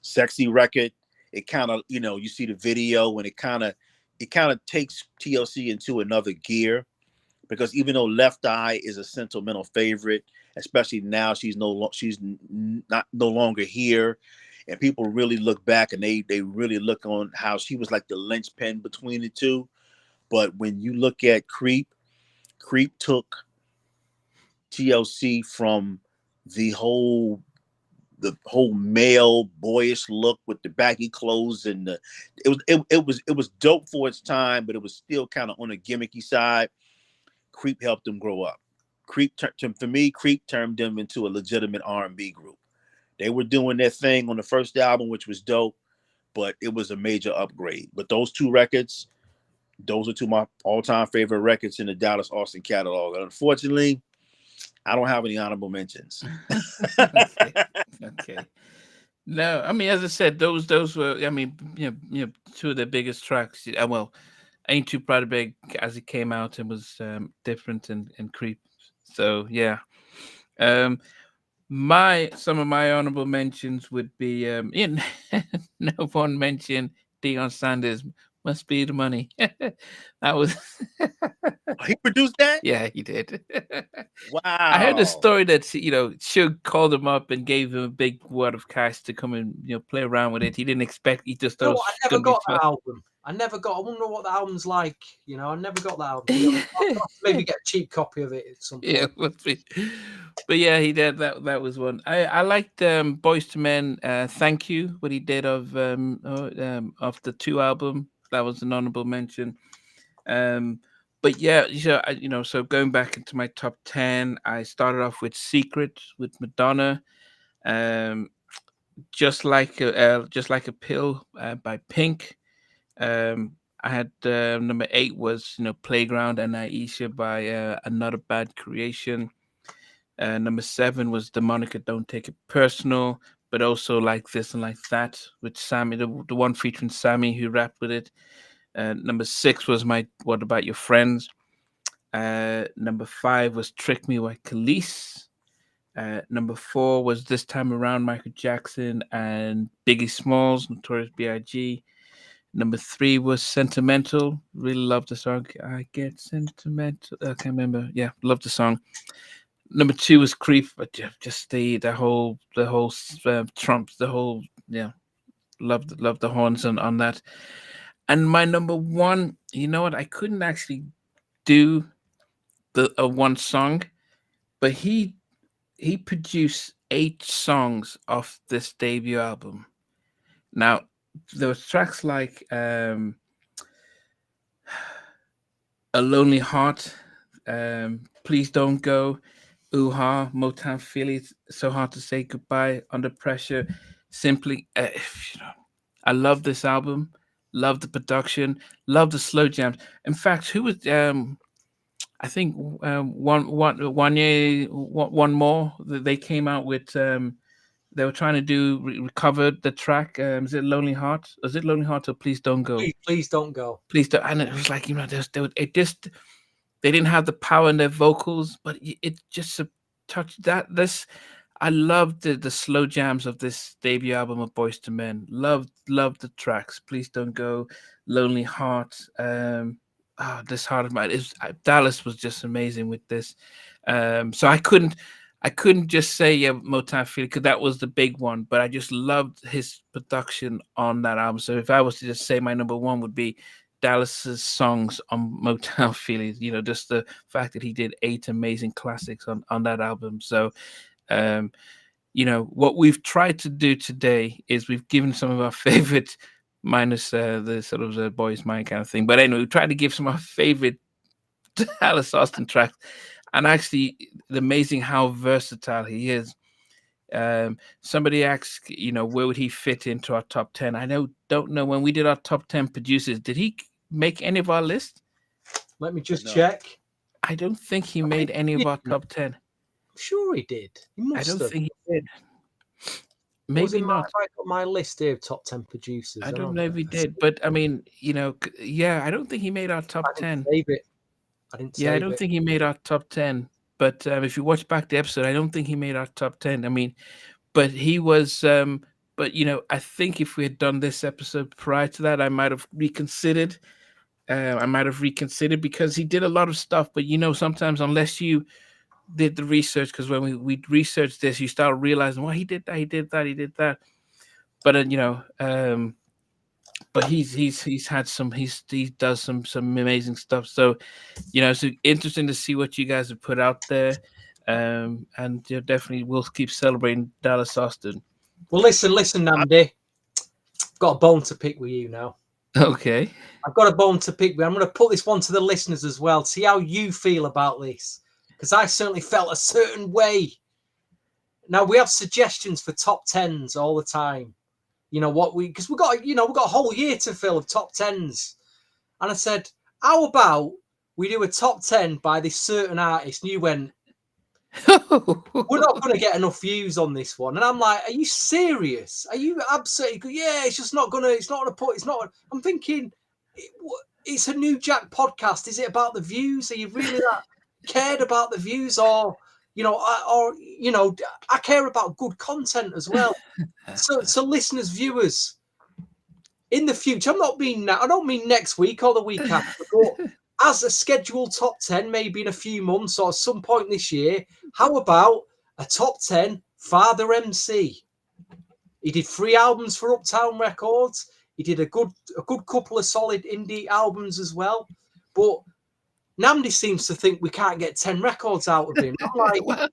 Sexy record. It kind of, you see the video and it kind of takes TLC into another gear, because even though Left Eye is a sentimental favorite, especially now she's no longer here, and people really look back and they really look on how she was like the linchpin between the two. But when you look at Creep took TLC from the whole male boyish look with the baggy clothes and it was dope for its time, but it was still kind of on a gimmicky side. Creep helped them grow up. For me, Creep turned them into a legitimate R&B group. They were doing their thing on the first album, which was dope, but it was a major upgrade. But those two records, those are two of my all-time favorite records in the Dallas Austin catalog. And unfortunately, I don't have any honorable mentions. Okay. Okay. No, I mean, as I said, those were, I mean, two of the biggest tracks. Well, Ain't Too Proud to Beg, as it came out, and was different and Creep. So yeah. Um, some of my honorable mentions would be no one mentioned Deion Sanders, Must Be the Money. That was He produced that? yeah, he did. Wow. I heard a story that Suge called him up and gave him a big wad of cash to come and play around with it. He didn't expect. He just thought it was I never gonna be got fun. that album. I wonder what the album's like. I never got that album. I'll have to maybe get a cheap copy of it at some point. Yeah, must be. But yeah, he did that. That was one. I liked Boys to Men. Thank You, what he did of the two album. That was an honorable mention. But yeah, so going back into my top 10, I started off with Secret with Madonna. Um, just like a pill by Pink. I had number 8 was Playground and Aisha by Another Bad Creation. Number 7 was the Monica Don't Take It Personal, but also Like This and Like That with Sammy, the one featuring Sammy who rapped with it. Number 6 was my What About Your Friends. Number 5 was Trick Me by Khalees. Number 4 was This Time Around, Michael Jackson and Biggie Smalls, Notorious B.I.G. Number 3 was Sentimental. Really love the song. I get sentimental. I can't remember. Yeah, love the song. Number 2 was Creep, but just the whole Trump, the whole love the horns on that. And my number 1, you know what? I couldn't actually do the one song, but he produced 8 songs off this debut album. Now, there was tracks like A Lonely Heart, Please Don't Go, Ooh Ha, Motown Philly, So Hard to Say Goodbye, Under Pressure, Simply. I love this album, love the production, love the slow jams. In fact, who was I think one year, one more. They came out with. They were trying to recover the track. Is it Lonely Heart? Is it Lonely Heart or Please Don't Go? Please don't go. Please don't. And it was like they didn't have the power in their vocals, but it just touched that. I loved the slow jams of this debut album of Boys to Men. Loved the tracks. Please Don't Go, Lonely Heart. This Heart of Mine. Dallas was just amazing with this. So I couldn't just say Motown Philly because that was the big one, but I just loved his production on that album. So if I was to just say my number 1 would be Dallas's songs on Motown Philly. Just the fact that he did 8 amazing classics on that album. So, what we've tried to do today is we've given some of our favorite, minus the sort of the Boys Mind kind of thing. But anyway, we tried to give some of our favorite Dallas Austin tracks. And actually, amazing how versatile he is. Somebody asked, where would he fit into our top 10? I don't know when we did our top 10 producers. Did he make any of our list? Let me just check. I don't think he made any of our top 10. I'm sure he did. He must I don't have. think he did. Maybe not. I got my list here of top 10 producers. I don't know if he did, but I mean, I don't think he made our top 10. Save it. I didn't save it. I don't think he made our top 10. But if you watch back the episode, I don't think he made our top 10. I mean, but he was, I think if we had done this episode prior to that, I might have reconsidered. Because he did a lot of stuff. But, sometimes unless you did the research, because when we researched this, you start realizing, well, he did that, he did that, he did that. but but he's had some he does some amazing stuff. So so interesting to see what you guys have put out there. And definitely we'll keep celebrating Dallas Austin. Well, listen, Namdi. Got a bone to pick with you now. Okay. I've got a bone to pick with. I'm going to put this one to the listeners as well. See how you feel about this, because I certainly felt a certain way. Now we have suggestions for top tens all the time. Because we've got a whole year to fill of top tens, and I said, how about we do a top 10 by this certain artist? And you went, we're not going to get enough views on this one. And I'm like, are you serious? Are you absolutely? Yeah, it's just not going to. It's not going to put. It's not. I'm thinking, it's a New Jack podcast. Is it about the views? Are you really that cared about the views, or I care about good content as well. So listeners, viewers, in the future, I don't mean next week or the week after, but as a scheduled top 10, maybe in a few months or some point this year, how about a top 10 Father MC? He did 3 albums for Uptown Records. He did a good couple of solid indie albums as well. But Namdi seems to think we can't get 10 records out of him. I'm like, well,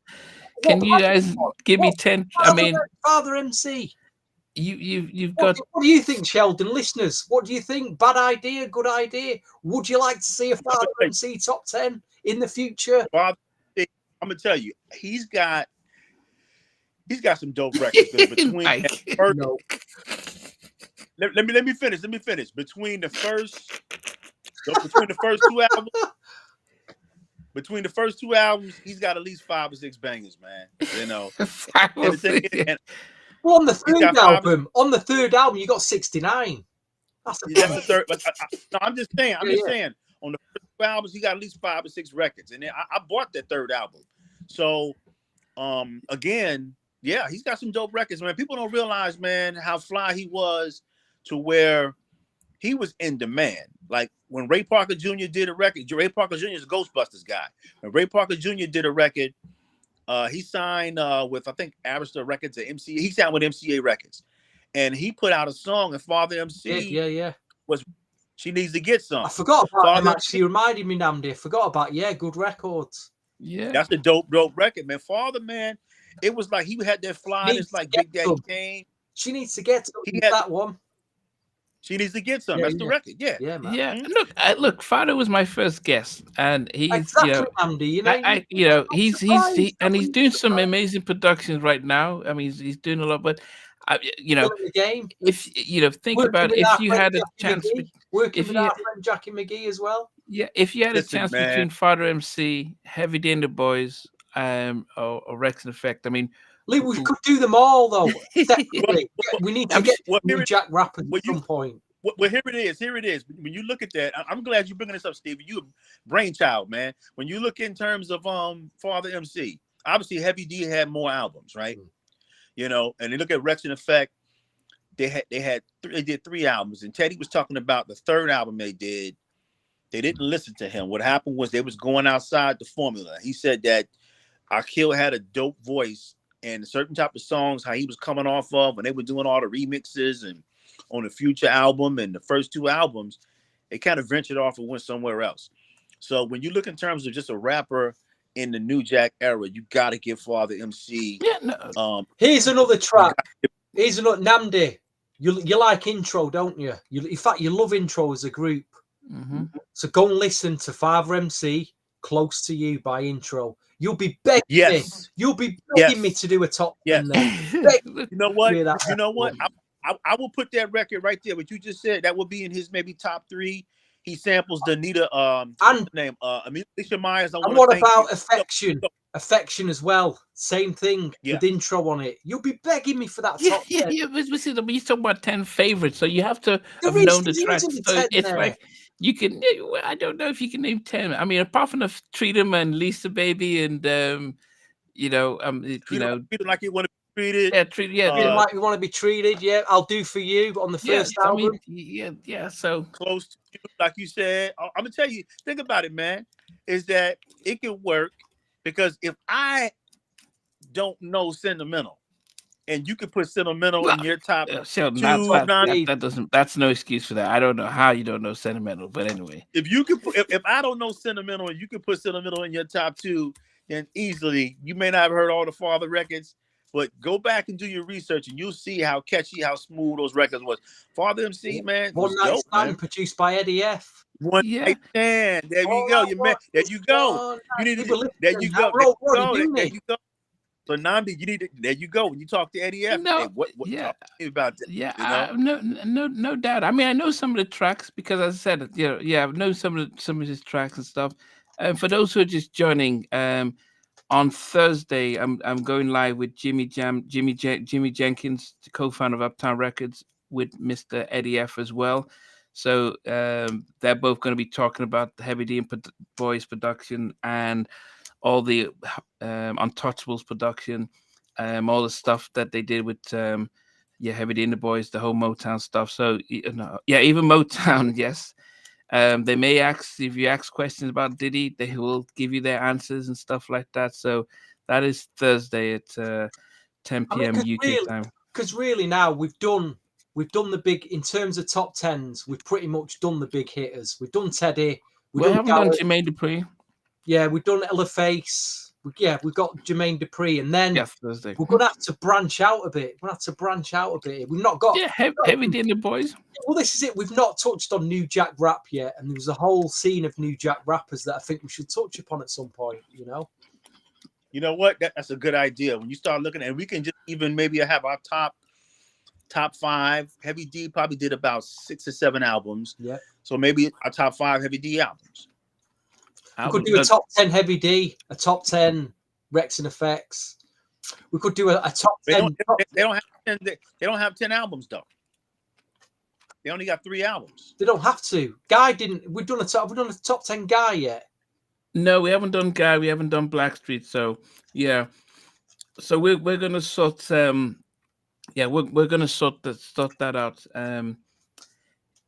can you guys give me 10? Father MC. You've got. What do you think, Sheldon? Listeners, what do you think? Bad idea? Good idea? Would you like to see a Father MC top 10 in the future? Father, I'm gonna tell you, he's got some dope records. Between let me finish. Between the first 2 albums, he's got at least 5 or 6 bangers, man. Well, on the third album, you got 69. That's the third. No, I'm just saying. Saying on the first 2 albums, he got at least 5 or 6 records, and then I bought that third album. So, again, yeah, he's got some dope records, man. People don't realize, man, how fly he was to where he was in demand. Like when Ray Parker Jr. did a record, Ray Parker Jr. is a Ghostbusters guy. When Ray Parker Jr. did a record, he signed with, I think, Arista Records or MCA. He signed with MCA Records. And he put out a song, and Father MC was She Needs to Get Some. I forgot about him, actually. You reminded me, Namdi. I forgot about, good records. Yeah. That's a dope record, man. Father, man, it was like he had that flyness like Big Daddy Kane. She Needs to Get Some. That one. She Needs to Get Some. That's the record. Yeah, man. Yeah. Look, Father was my first guest, and he's Namdi, he's doing some amazing productions right now. I mean, he's doing a lot, but the game. If think about it, if you had a chance, working with our friend Jackie McGee as well. Yeah, if you had a chance between Father MC, Heavy Day and the Boys, or Rex and Effect, I mean. Lee, we could do them all, though. We need to get New Jack rappers at some point. Well, here it is. When you look at that, I'm glad you're bringing this up, Stevie. You a brainchild, man. When you look in terms of Father MC, obviously Heavy D had more albums, right? And they look at Rex and Effect. They did 3 albums, and Teddy was talking about the 3rd album they did. They didn't listen to him. What happened was they was going outside the formula. He said that Akil had a dope voice. And certain type of songs, how he was coming off of when they were doing all the remixes and on the Future album and the first 2 albums, they kind of ventured off and went somewhere else. So when you look in terms of just a rapper in the New Jack era, you got to give Father MC. Yeah, no. Here's another track. Here's another Namdi. You like intro, don't you? In fact, you love intro as a group. Mm-hmm. So go and listen to Father MC, Close to You by Intro. You'll be begging me. You'll be begging me to do a top 10 there. You know what? I will put that record right there. What you just said, that will be in his maybe top 3. He samples the Anita and name Alicia Myers. And what about Affection? Affection as well. Same thing with intro on it. You'll be begging me for that top 10. Yeah, but you're talking about 10 favorites, so you have to have known the track. So it's like you can. I don't know if you can name 10. I mean, apart from the Treat 'Em and Lisa Baby and treat 'em like you want to be treated. Yeah, treat 'em like you want to be treated. Yeah, I'll Do For You on the first album. I mean, so Close to You, like you said. I'm gonna tell you. Think about it, man. Is that it can work because if I don't know Sentimental, and you could put Sentimental in your top Sheldon, 2. that doesn't. That's no excuse for that. I don't know how you don't know Sentimental, but anyway. If you could, if I don't know Sentimental, and you could put Sentimental in your top 2, then easily you may not have heard all the Father records, but go back and do your research, and you'll see how catchy, how smooth those records was. Father MC, man, One was Night dope, Stand, man. produced by Eddie F. One Night Stand. There you go. There you go. You need to. There you go. There you go. So Namdi, you need to. There you go. When you talk to Eddie F, No, hey, what talk to me about that? Yeah, You know? no doubt. I mean, I know some of the tracks because, as I said, I've known some of his tracks and stuff. And for those who are just joining, on Thursday, I'm going live with Jimmy Jenkins, the co-founder of Uptown Records, with Mr. Eddie F as well. So they're both going to be talking about the Heavy D and Boys production and all the Untouchables production, all the stuff that they did with Heavy D and the Boys, the whole Motown stuff. So even Motown, yes. They may ask, if you ask questions about Diddy, they will give you their answers and stuff like that. So that is Thursday at 10 p.m. UK time. Because really now we've done the big, in terms of top tens, we've pretty much done the big hitters. We've done Teddy. We haven't done Jermaine Dupri. Yeah, we've done LaFace. We've got Jermaine Dupri, and then Thursday. We're going to have to branch out a bit. We've not got... Heavy D and the Boys. Well, this is it. We've not touched on New Jack Rap yet, and there was a whole scene of New Jack rappers that I think we should touch upon at some point, you know? You know what? That's a good idea. When you start looking at, we can just even maybe have our top 5. Heavy D probably did about 6 or 7 albums. Yeah. So maybe our top 5 Heavy D albums. We could do a top 10 Heavy D, a top 10 Rex and Effects. We could do a top 10. They don't have 10 albums though. They only got 3 albums. They don't have to. Guy didn't. We've done a top 10 Guy yet. No, we haven't done Guy. We haven't done Blackstreet. So yeah. So we're gonna sort. We're gonna sort that out.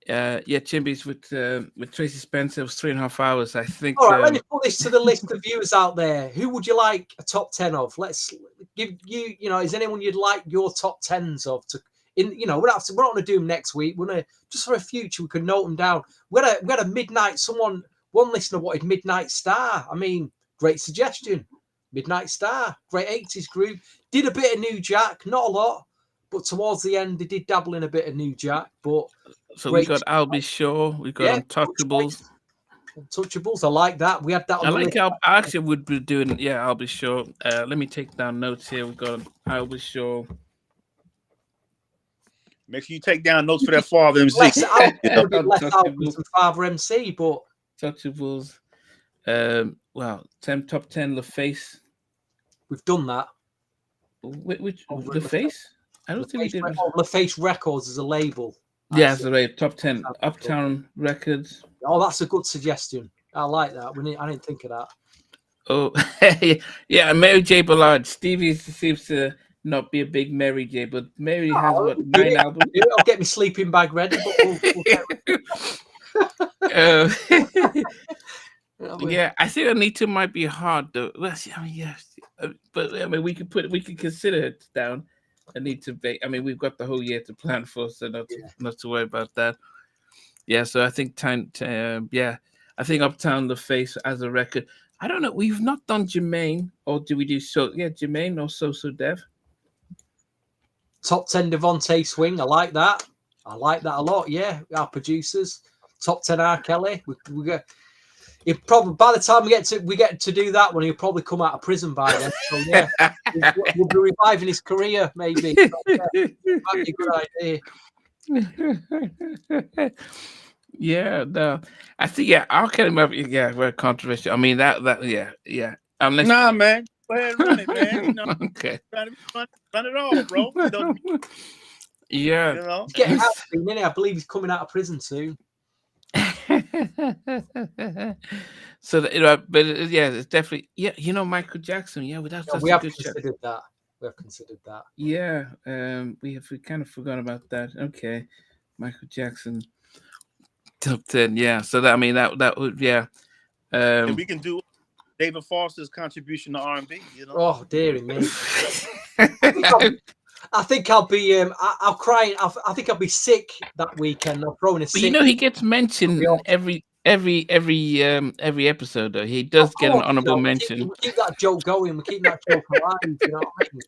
Chimbies with Tracy Spencer was 3.5 hours. I think. All right, let me put this to the list of viewers out there. Who would you like a top 10 of? Let's give you. Is anyone you'd like your top 10s of? We're not going to do them next week. We're gonna just for a future. We can note them down. We had a midnight. One listener wanted Midnight Star. I mean, great suggestion. Midnight Star, great 80s group. Did a bit of New Jack, not a lot, but towards the end they did dabble in a bit of New Jack. But so we got I'll Be Sure, we got Untouchables. Untouchables, I like that. We had that. I actually would be doing. Yeah, I'll Be Sure. Let me take down notes here. We got I'll Be Sure. Make sure you take down notes for that Father MC. Less albums than Father MC, but Untouchables. Top 10 LaFace. We've done that. Which LaFace? I don't think we did. LaFace Records as a label. Yeah, it's right. Top 10 Uptown Records. Oh, that's a good suggestion. I like that. I didn't think of that. Oh, yeah, Mary J. Ballard. Stevie seems to not be a big Mary J, but Mary has 9 albums. I'll get my sleeping bag ready. Yeah, I think Anita might be hard though. Well, but we can consider it down. Anita, we've got the whole year to plan for, so not to worry about that. Yeah, so I think I think Uptown LaFace as a record. I don't know. We've not done Jermaine, or do we do Jermaine or So Dev? Top 10 Devontae Swing. I like that a lot. Yeah, our producers. Top 10 R. Kelly. We got. It probably by the time we get to do that one, he'll probably come out of prison by then. So yeah, we'll be reviving his career maybe. That'd be a good idea. Yeah, no, I think R. Kelly might be very controversial. I mean that unless man, go ahead and run it, man. Okay, run it all, bro. Yeah, he's getting out soon, isn't he? I believe he's coming out of prison soon. So it's definitely Michael Jackson. Yeah, we have considered that. Yeah, we kind of forgot about that. Okay, Michael Jackson top 10. Yeah, so that would and we can do David Foster's contribution to R&B. Oh, dearie me. I think I'll be. I'll cry. I think I'll be sick that weekend. I'll throw in a But you sick. know, he gets mentioned in I'll every episode. Though he does get an honorable mention. We keep that joke going. We keep that joke alive. You know what I mean?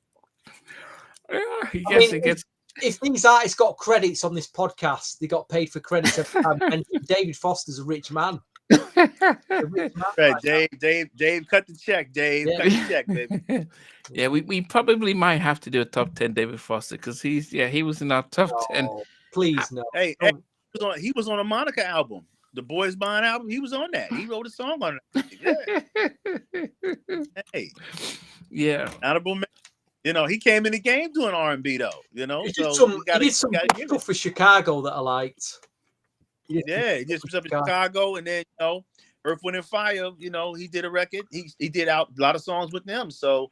Yeah, he I gets. mean, He gets. if these artists got credits on this podcast, they got paid for credits every time. And David Foster's a rich man. A rich man Right, right Dave, cut the check, Dave. Yeah. Cut the check, baby. Yeah, we probably might have to do a top 10 David Foster because he was in our top 10. Oh, please no. Hey, he was on a Monica album, the Boys Bond album. He was on that. He wrote a song on it. Yeah. Hey, yeah. honorable mention. You know, he came in the game doing R&B though. You know, He so did some good stuff for Chicago that I liked. He did some stuff in Chicago, and then you know, Earth, Wind and Fire. You know, he did a record. He did out a lot of songs with them. So,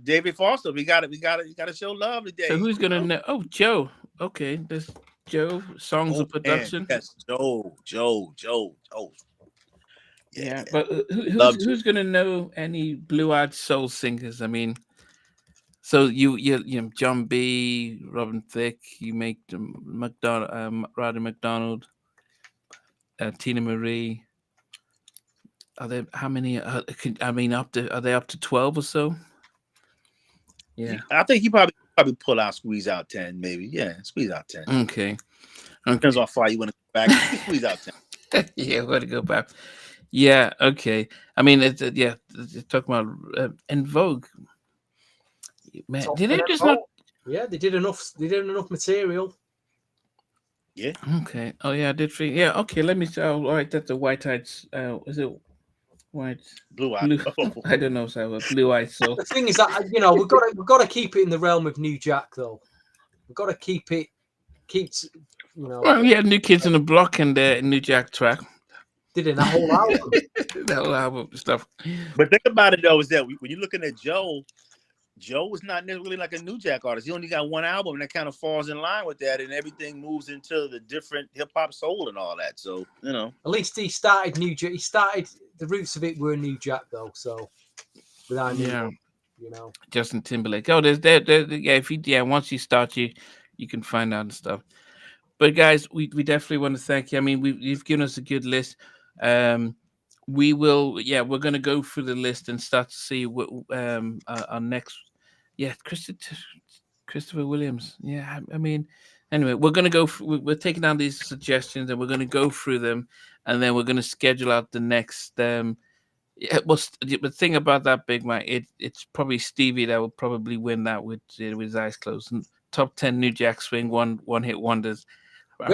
David Foster, we got to show love today. So who's gonna know? Oh, Joe. Okay, this Joe songs of production. Man. Yes, Joe. Yeah, but who's gonna know any blue-eyed soul singers? I mean, so you John B, Robin Thicke, you make Roddy McDonald, Tina Marie. Are there how many? Are they up to 12 or so? Yeah, I think he probably pull out, squeeze out 10, maybe. Yeah, squeeze out 10. Okay. Depends on how far you want to go back. You squeeze out 10. Yeah, we're to go back. Yeah, okay. I mean, talking about En Vogue. Man, did they just not? Yeah, they did enough. They did enough material. Yeah. Okay. Oh yeah, I did. Yeah. Okay. Let me. All right. That's the White Eyed. Is it white? Blue Eyed. I don't know. So Blue Eyed Soul. The thing is that we've got to keep it in the realm of New Jack though. We've got to keep it. Well, yeah, New Kids on the Block and the New Jack track. Did in that whole album. That whole album stuff. But think about it though, is that when you're looking at Joe was not really like a New Jack artist. He only got one album, and that kind of falls in line with that, and everything moves into the different hip hop soul and all that. So at least he started New Jack. He started the roots of it were New Jack though. So without Justin Timberlake. Oh, there's there. Yeah, once you start, you can find out and stuff. But guys, we definitely want to thank you. I mean, you've given us a good list. We will, we're going to go through the list and start to see what our next. Yeah, Christopher Williams. Yeah, I mean, anyway, we're going to go. We're taking down these suggestions and we're going to go through them, and then we're going to schedule out the next. The thing about that, Big Mike, it's probably Stevie that will probably win that with his eyes closed. And top 10 New Jack Swing one hit wonders. I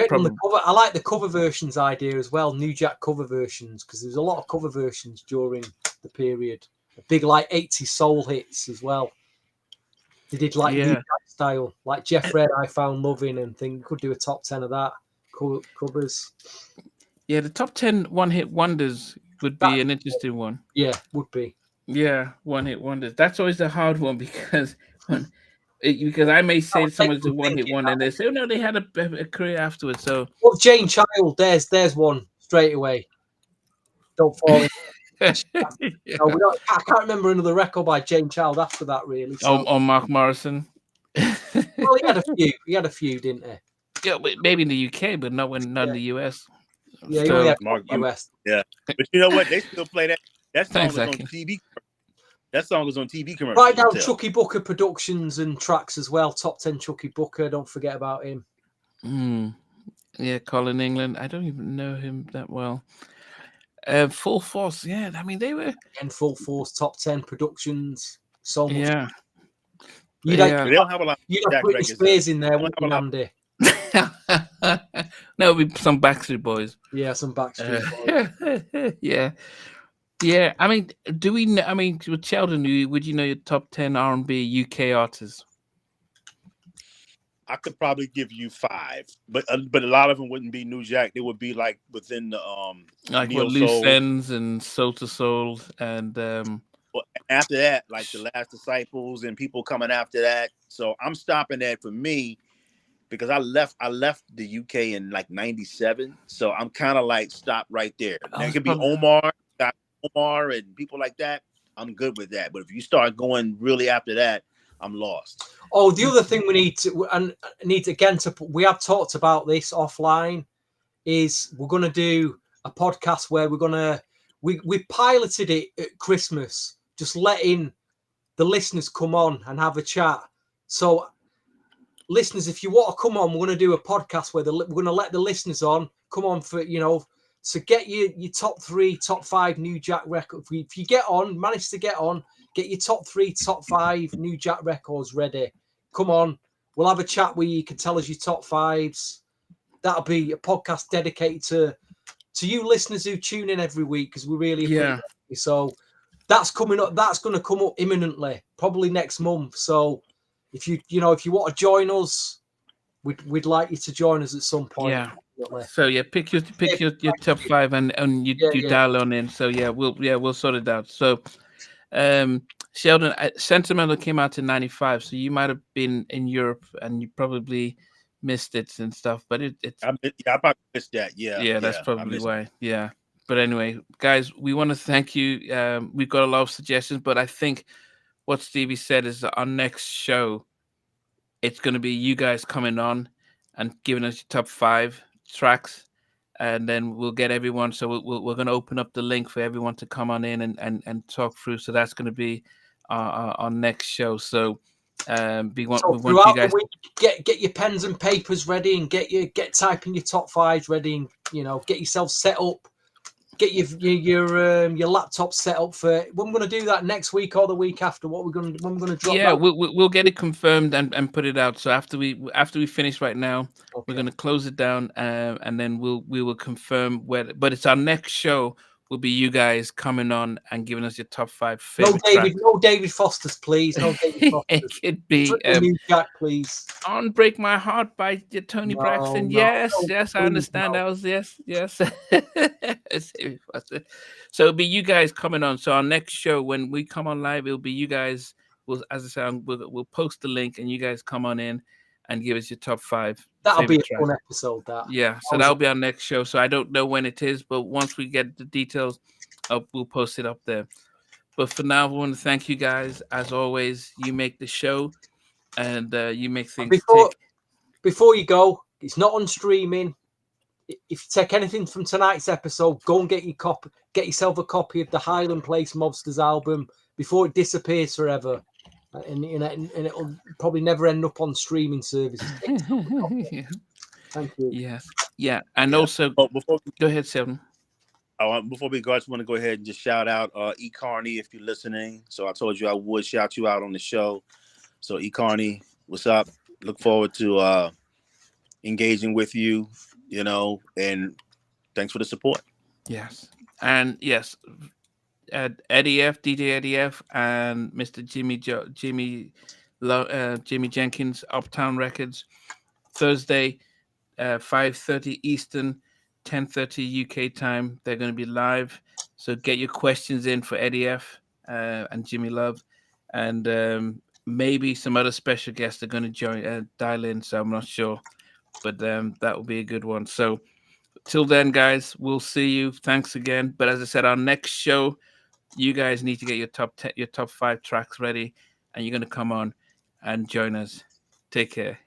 like the cover versions idea as well. New Jack cover versions, because there's a lot of cover versions during the period. Big 80s soul hits as well. They did New Jack style, like Jeff Red, I Found Loving, and think could do a top 10 of that covers. Yeah, the top 10 one hit wonders would be an interesting one. Yeah, would be. Yeah, one hit wonders. That's always a hard one because I may say someone's a one hit wonder and they say, oh no, they had a career afterwards. So Jane Child, there's one straight away. Don't fall in. I can't remember another record by Jane Child after that, really. So. Or Mark Morrison. Well, he had a few. He had a few, didn't he? Yeah, maybe in the UK, but not in the US. Yeah, he only had US. Yeah, but you know what? They still play that. That song was on TV. That song was on TV commercials. Write down Chucky Booker productions and tracks as well. Top 10 Chucky Booker. Don't forget about him. Yeah, Colin England. I don't even know him that well. Full Force. Yeah, I mean they were in Full Force top 10 productions. So much. Yeah. They don't have a lot. You'd have Britney Spears in there, wouldn't you, Andy? No, it'd be some Backstreet Boys. Yeah, some Backstreet Boys. Yeah. I mean, do we know? I mean, with Sheldon, would you know your top 10 R&B UK artists? I could probably give you 5, but a lot of them wouldn't be New Jack. They would be like within the like what Loose Ends and Soul to Soul and well, after that, like the Last Disciples and people coming after that. So I'm stopping that for me because I left the UK in like 97. So I'm kind of like stop right there. That could be Omar and people like that. I'm good with that. But if you start going really after that, I'm lost. Oh, the other thing we need again to put, we have talked about this offline, is we're going to do a podcast where we piloted it at Christmas, just letting the listeners come on and have a chat. So listeners, if you want to come on, we're going to do a podcast where we're going to let the listeners on come on for, so get your top 3, top 5 New Jack records. If you manage to get on, get your top 3, top 5 New Jack records ready. Come on, we'll have a chat where you can tell us your top 5s. That'll be a podcast dedicated to you listeners who tune in every week, because we really appreciate you. So that's coming up. That's going to come up imminently, probably next month. So if you want to join us, we'd like you to join us at some point. Yeah. So yeah, pick your top 5 and you dial on in. So we'll sort it out. So Sheldon, Sentimental came out in 95, so you might have been in Europe and you probably missed it and stuff, but it's I probably missed that. Yeah, that's probably why. Yeah. But anyway, guys, we want to thank you. We've got a lot of suggestions, but I think what Stevie said is that our next show, it's going to be you guys coming on and giving us your top 5 tracks, and then we'll get everyone. So we're going to open up the link for everyone to come on in and talk through. So that's going to be our next show. So we want you guys the week, get your pens and papers ready, and get typing your top 5s ready, and get yourself set up. Get your laptop set up for when we're going to do that next week or the week after. When we're going to drop. Yeah, we'll get it confirmed and put it out. So after we finish right now, we're going to close it down, and then we will confirm where. But it's our next show will be you guys coming on and giving us your top 5 favorite tracks. No David Foster's, please. No David Foster's. It could be New Jack, please. On Break My Heart by Tony Braxton. Yes, I understand. That was yes. So it'll be you guys coming on. So our next show, when we come on live, it'll be you guys. As I said, we'll post the link and you guys come on in and give us your top 5. That'll be a fun episode. So that'll be our next show. So I don't know when it is, but once we get the details, we'll post it up there. But for now, I want to thank you guys. As always, you make the show, and you make things Before you go, it's not on streaming. If you take anything from tonight's episode, go and get yourself a copy of the Highland Place Mobsters album before it disappears forever. And it'll probably never end up on streaming services. Thank you. Yes. Yeah. And also, go ahead, Sheldon. Before we go, I just want to go ahead and just shout out E. Carney if you're listening. So I told you I would shout you out on the show. So E. Carney, what's up? Look forward to engaging with you, and thanks for the support. Yes. And yes, Eddie F, DJ Eddie F, and Mr. Jimmy Jenkins, Uptown Records, Thursday, 5:30 Eastern, 10:30 UK time. They're going to be live, so get your questions in for Eddie F and Jimmy Love, and maybe some other special guests are going to join, dial in. So I'm not sure, but that will be a good one. So till then, guys, we'll see you. Thanks again. But as I said, our next show, you guys need to get your top 5 tracks ready, and you're going to come on and join us. Take care.